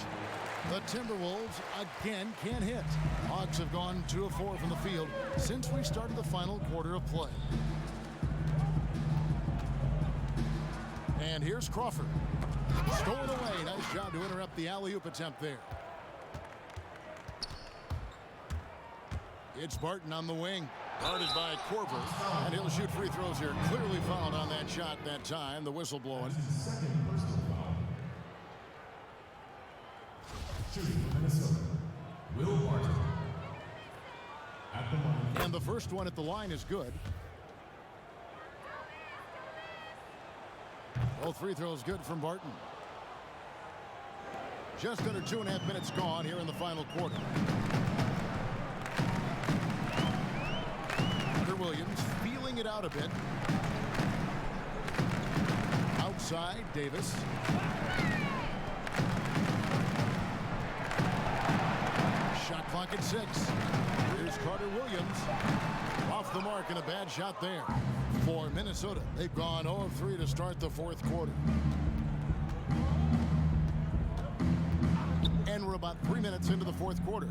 the Timberwolves again can't hit. Hawks have gone 2 of 4 from the field since we started the final quarter of play. And here's Crawford. Stolen away. Nice job to interrupt the alley-oop attempt there. It's Barton on the wing. Guarded by Korver. And he'll shoot free throws here. Clearly fouled on that shot that time. The whistle blowing. Second personal foul. Shooting for Minnesota, Will Barton. At the line. And the first one at the line is good. Both free throws good from Barton. Just under 2.5 minutes gone here in the final quarter. Williams feeling it out a bit. Outside, Davis. Shot clock at 6. Here's Carter-Williams. Off the mark and a bad shot there. For Minnesota, they've gone 0 of 3 to start the fourth quarter. And we're about 3 minutes into the fourth quarter.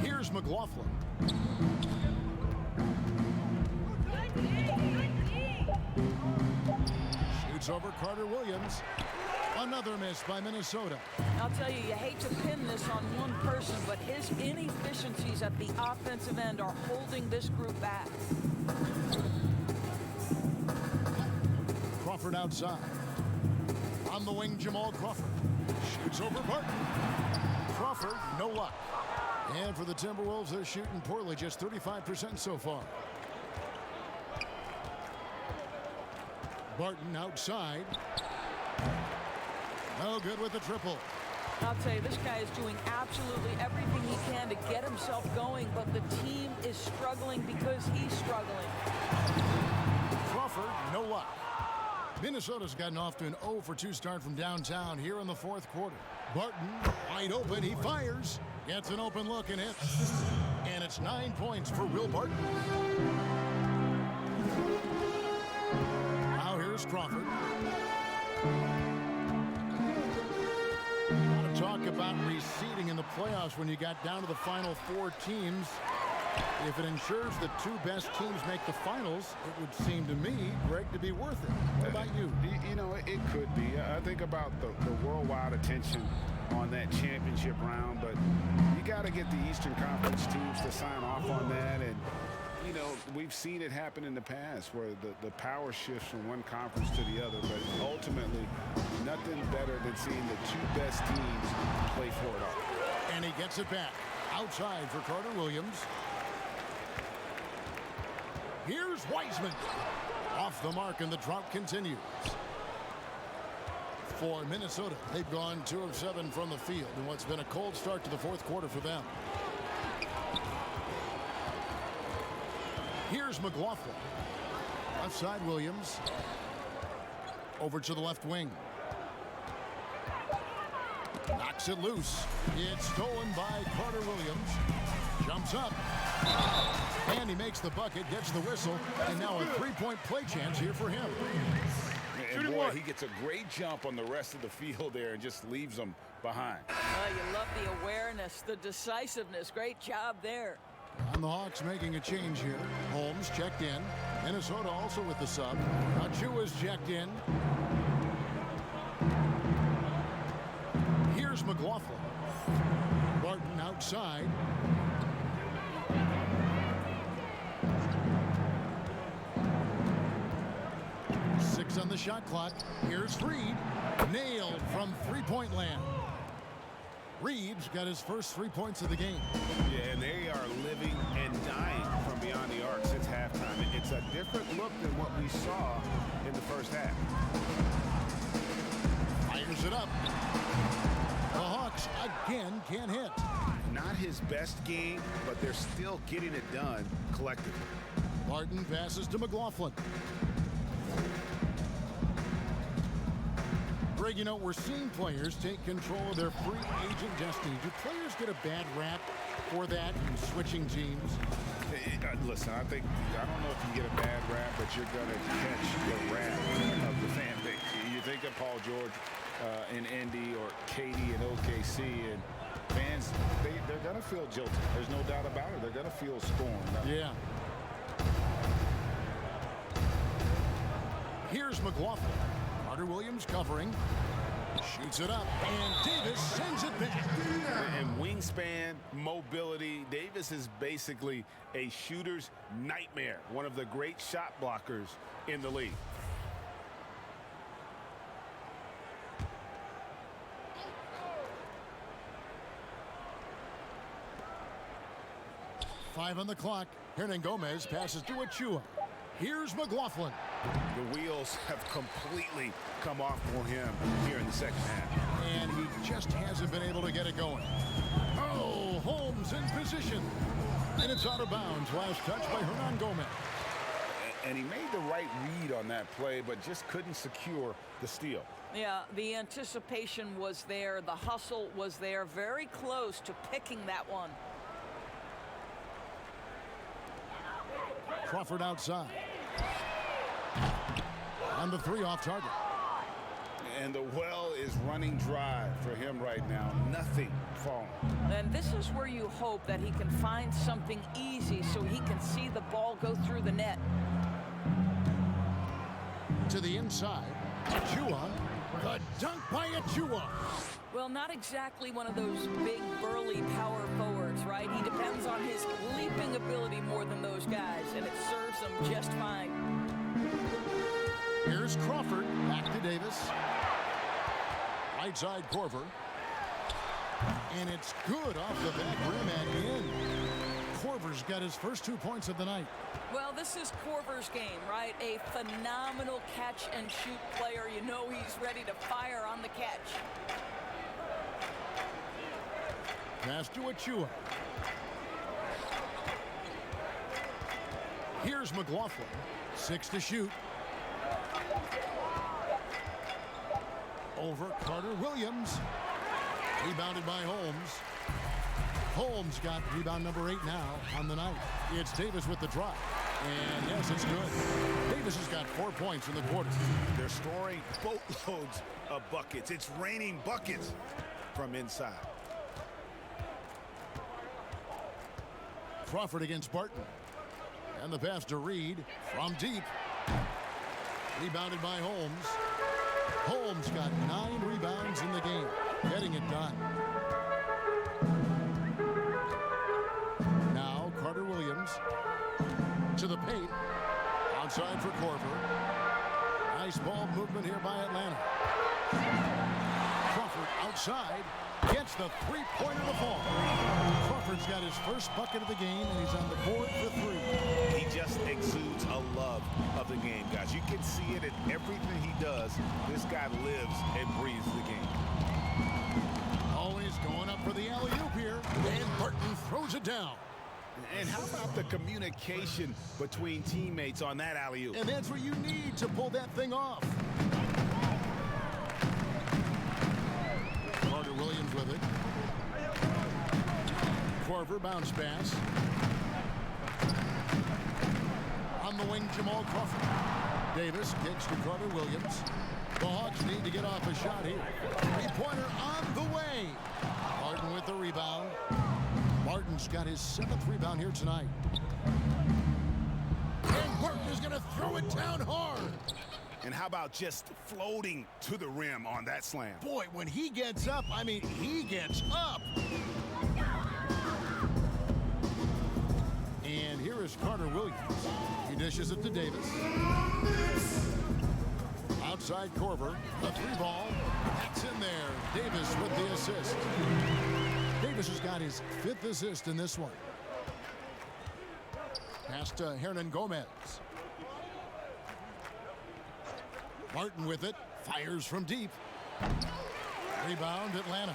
Here's McLaughlin. Shoots over Carter-Williams. Another miss by Minnesota. I'll tell you, you hate to pin this on one person, but his inefficiencies at the offensive end are holding this group back. Crawford outside. On the wing, Jamal Crawford. Shoots over Barton. Crawford, no luck. And for the Timberwolves, they're shooting poorly, just 35% so far. Barton outside. No good with the triple. I'll tell you, this guy is doing absolutely everything he can to get himself going, but the team is struggling because he's struggling. Crawford, no luck. Minnesota's gotten off to an 0-for-2 start from downtown here in the fourth quarter. Barton, wide open, he fires. Gets an open look and hits. And it's 9 points for Will Barton. Now here's Crawford. Want to talk about reseeding in the playoffs when you got down to the final 4 teams. If it ensures the 2 best teams make the finals, it would seem to me, Greg, to be worth it. What about you? You know, it could be. I think about the worldwide attention on that championship round, but you got to get the Eastern Conference teams to sign off on that. And, you know, we've seen it happen in the past where the power shifts from one conference to the other, but ultimately, nothing better than seeing the 2 best teams play for it all. And he gets it back. Outside for Carter Williams. Here's Wiseman. Off the mark, and the drought continues. For Minnesota, they've gone 2 of 7 from the field in what's been a cold start to the fourth quarter for them. Here's McLaughlin. Left side, Williams. Over to the left wing. Knocks it loose. It's stolen by Carter Williams. Jumps up. And he makes the bucket, gets the whistle, and now a 3-point play chance here for him. And boy, he gets a great jump on the rest of the field there and just leaves them behind. You love the awareness, the decisiveness. Great job there. And the Hawks making a change here. Holmes checked in. Minnesota also with the sub. Achua's checked in. Here's McLaughlin. Barton outside. On the shot clock. Here's Reed. Nailed from 3-point land. Reed's got his first 3 points of the game. Yeah, and they are living and dying from beyond the arc since halftime. It's a different look than what we saw in the first half. Fires it up. The Hawks again can't hit. Not his best game, but they're still getting it done collectively. Barton passes to McLaughlin. Greg, you know, we're seeing players take control of their free agent destiny. Do players get a bad rap for that in switching teams? Listen, I don't know if you get a bad rap, but you're going to catch the rap of the fan base. You think of Paul George in Indy or KD in OKC, and fans, they're going to feel jilted. There's no doubt about it. They're going to feel scorned. Yeah. Here's McLaughlin. Carter Williams covering. Shoots it up, and Davis sends it back. And wingspan, mobility, Davis is basically a shooter's nightmare. One of the great shot blockers in the league. Five on the clock. Hernangomez passes to Achua. Here's McLaughlin. The wheels have completely come off for him here in the second half. And he just hasn't been able to get it going. Oh, Holmes in position. And it's out of bounds. Last touch by Hernangomez. And he made the right read on that play, but just couldn't secure the steal. Yeah, the anticipation was there. The hustle was there. Very close to picking that one. Crawford outside. On the 3 off target. And the well is running dry for him right now. Nothing falling. And this is where you hope that he can find something easy so he can see the ball go through the net. To the inside. Achua. The dunk by Achua. Well, not exactly one of those big, burly power forwards, right? He depends on his leaping ability more than those guys, and it serves him just fine. Here's Crawford. Back to Davis. Right side Korver. And it's good off the back rim and in. Korver's got his first 2 points of the night. Well, this is Korver's game, right? A phenomenal catch-and-shoot player. You know he's ready to fire on the catch. Pass to Achua. Here's McLaughlin. 6 to shoot. Over Carter Williams. Rebounded by Holmes. Holmes got rebound number 8 now on the night. It's Davis with the drive. And yes, it's good. Davis has got 4 points in the quarter. They're scoring boatloads of buckets. It's raining buckets from inside. Crawford against Barton. And the pass to Reed from deep. Rebounded by Holmes. Holmes got 9 rebounds in the game, getting it done. Now Carter Williams to the paint. Outside for Korver. Nice ball movement here by Atlanta. Crawford outside. Gets the three-pointer to fall. Crawford's got his first bucket of the game, and he's on the board for 3. He just exudes a love of the game, guys. You can see it in everything he does. This guy lives and breathes the game. Always going up for the alley-oop here, and Barton throws it down. And how about the communication between teammates on that alley-oop? And that's what you need to pull that thing off. Carter Williams with it. Korver bounce pass. On the wing, Jamal Crawford. Davis kicks to Carter Williams. The Hawks need to get off a shot here. Three-pointer on the way. Barton with the rebound. Barton's got his 7th rebound here tonight. And Barton is going to throw it down hard. And how about just floating to the rim on that slam? Boy, when he gets up, I mean, he gets up. And here is Carter Williams. He dishes it to Davis. Outside Korver, the 3-ball. That's in there. Davis with the assist. Davis has got his 5th assist in this one. Pass to Hernan Gomez. Barton with it. Fires from deep. Rebound Atlanta.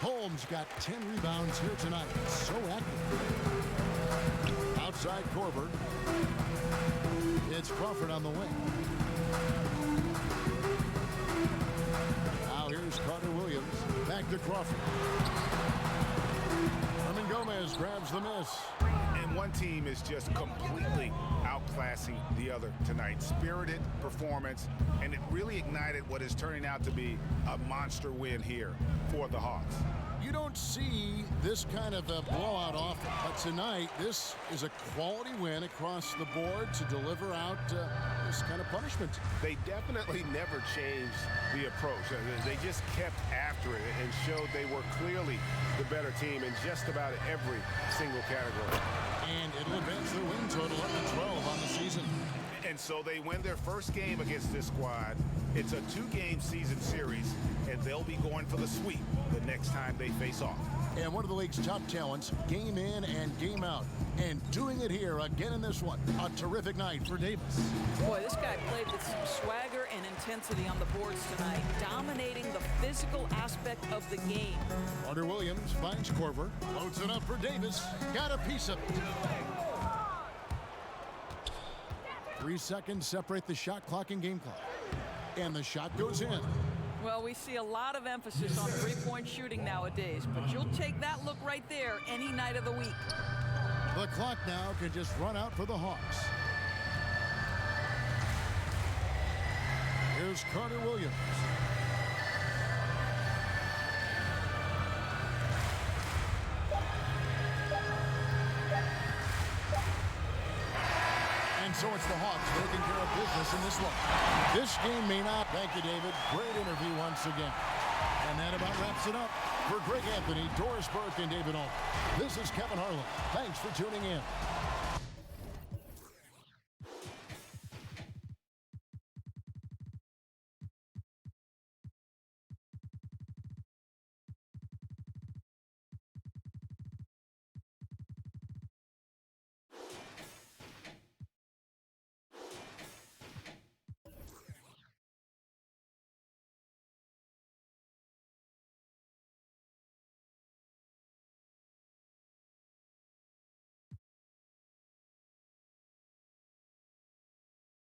Holmes got 10 rebounds here tonight. So active. Outside Korver. It's Crawford on the wing. Now here's Carter Williams. Back to Crawford. Hernan Gomez grabs the miss. And one team is just completely outclassing the other tonight. Spirited performance, and it really ignited what is turning out to be a monster win here for the Hawks. You don't see this kind of a blowout often, but tonight this is a quality win across the board to deliver out this kind of punishment. They definitely never changed the approach. They just kept after it and showed they were clearly the better team in just about every single category. And it'll advance the win total up to 12 on the season. And so they win their first game against this squad. It's a 2-game season series, and they'll be going for the sweep the next time they face off. And one of the league's top talents, game in and game out. And doing it here again in this one. A terrific night for Davis. Boy, this guy played with some swagger and intensity on the boards tonight, dominating the physical aspect of the game. Carter Williams finds Korver. Loads it up for Davis. Got a piece of it. 3 seconds separate the shot clock and game clock. And the shot goes in. Well, we see a lot of emphasis on three-point shooting nowadays, but you'll take that look right there any night of the week. The clock now can just run out for the Hawks. Here's Carter Williams. And so it's the Hawks taking care of business in this one. This game may not. Thank you, David. Great interview once again. And that about wraps it up. For Greg Anthony, Doris Burke, and David Olin, this is Kevin Harlan. Thanks for tuning in.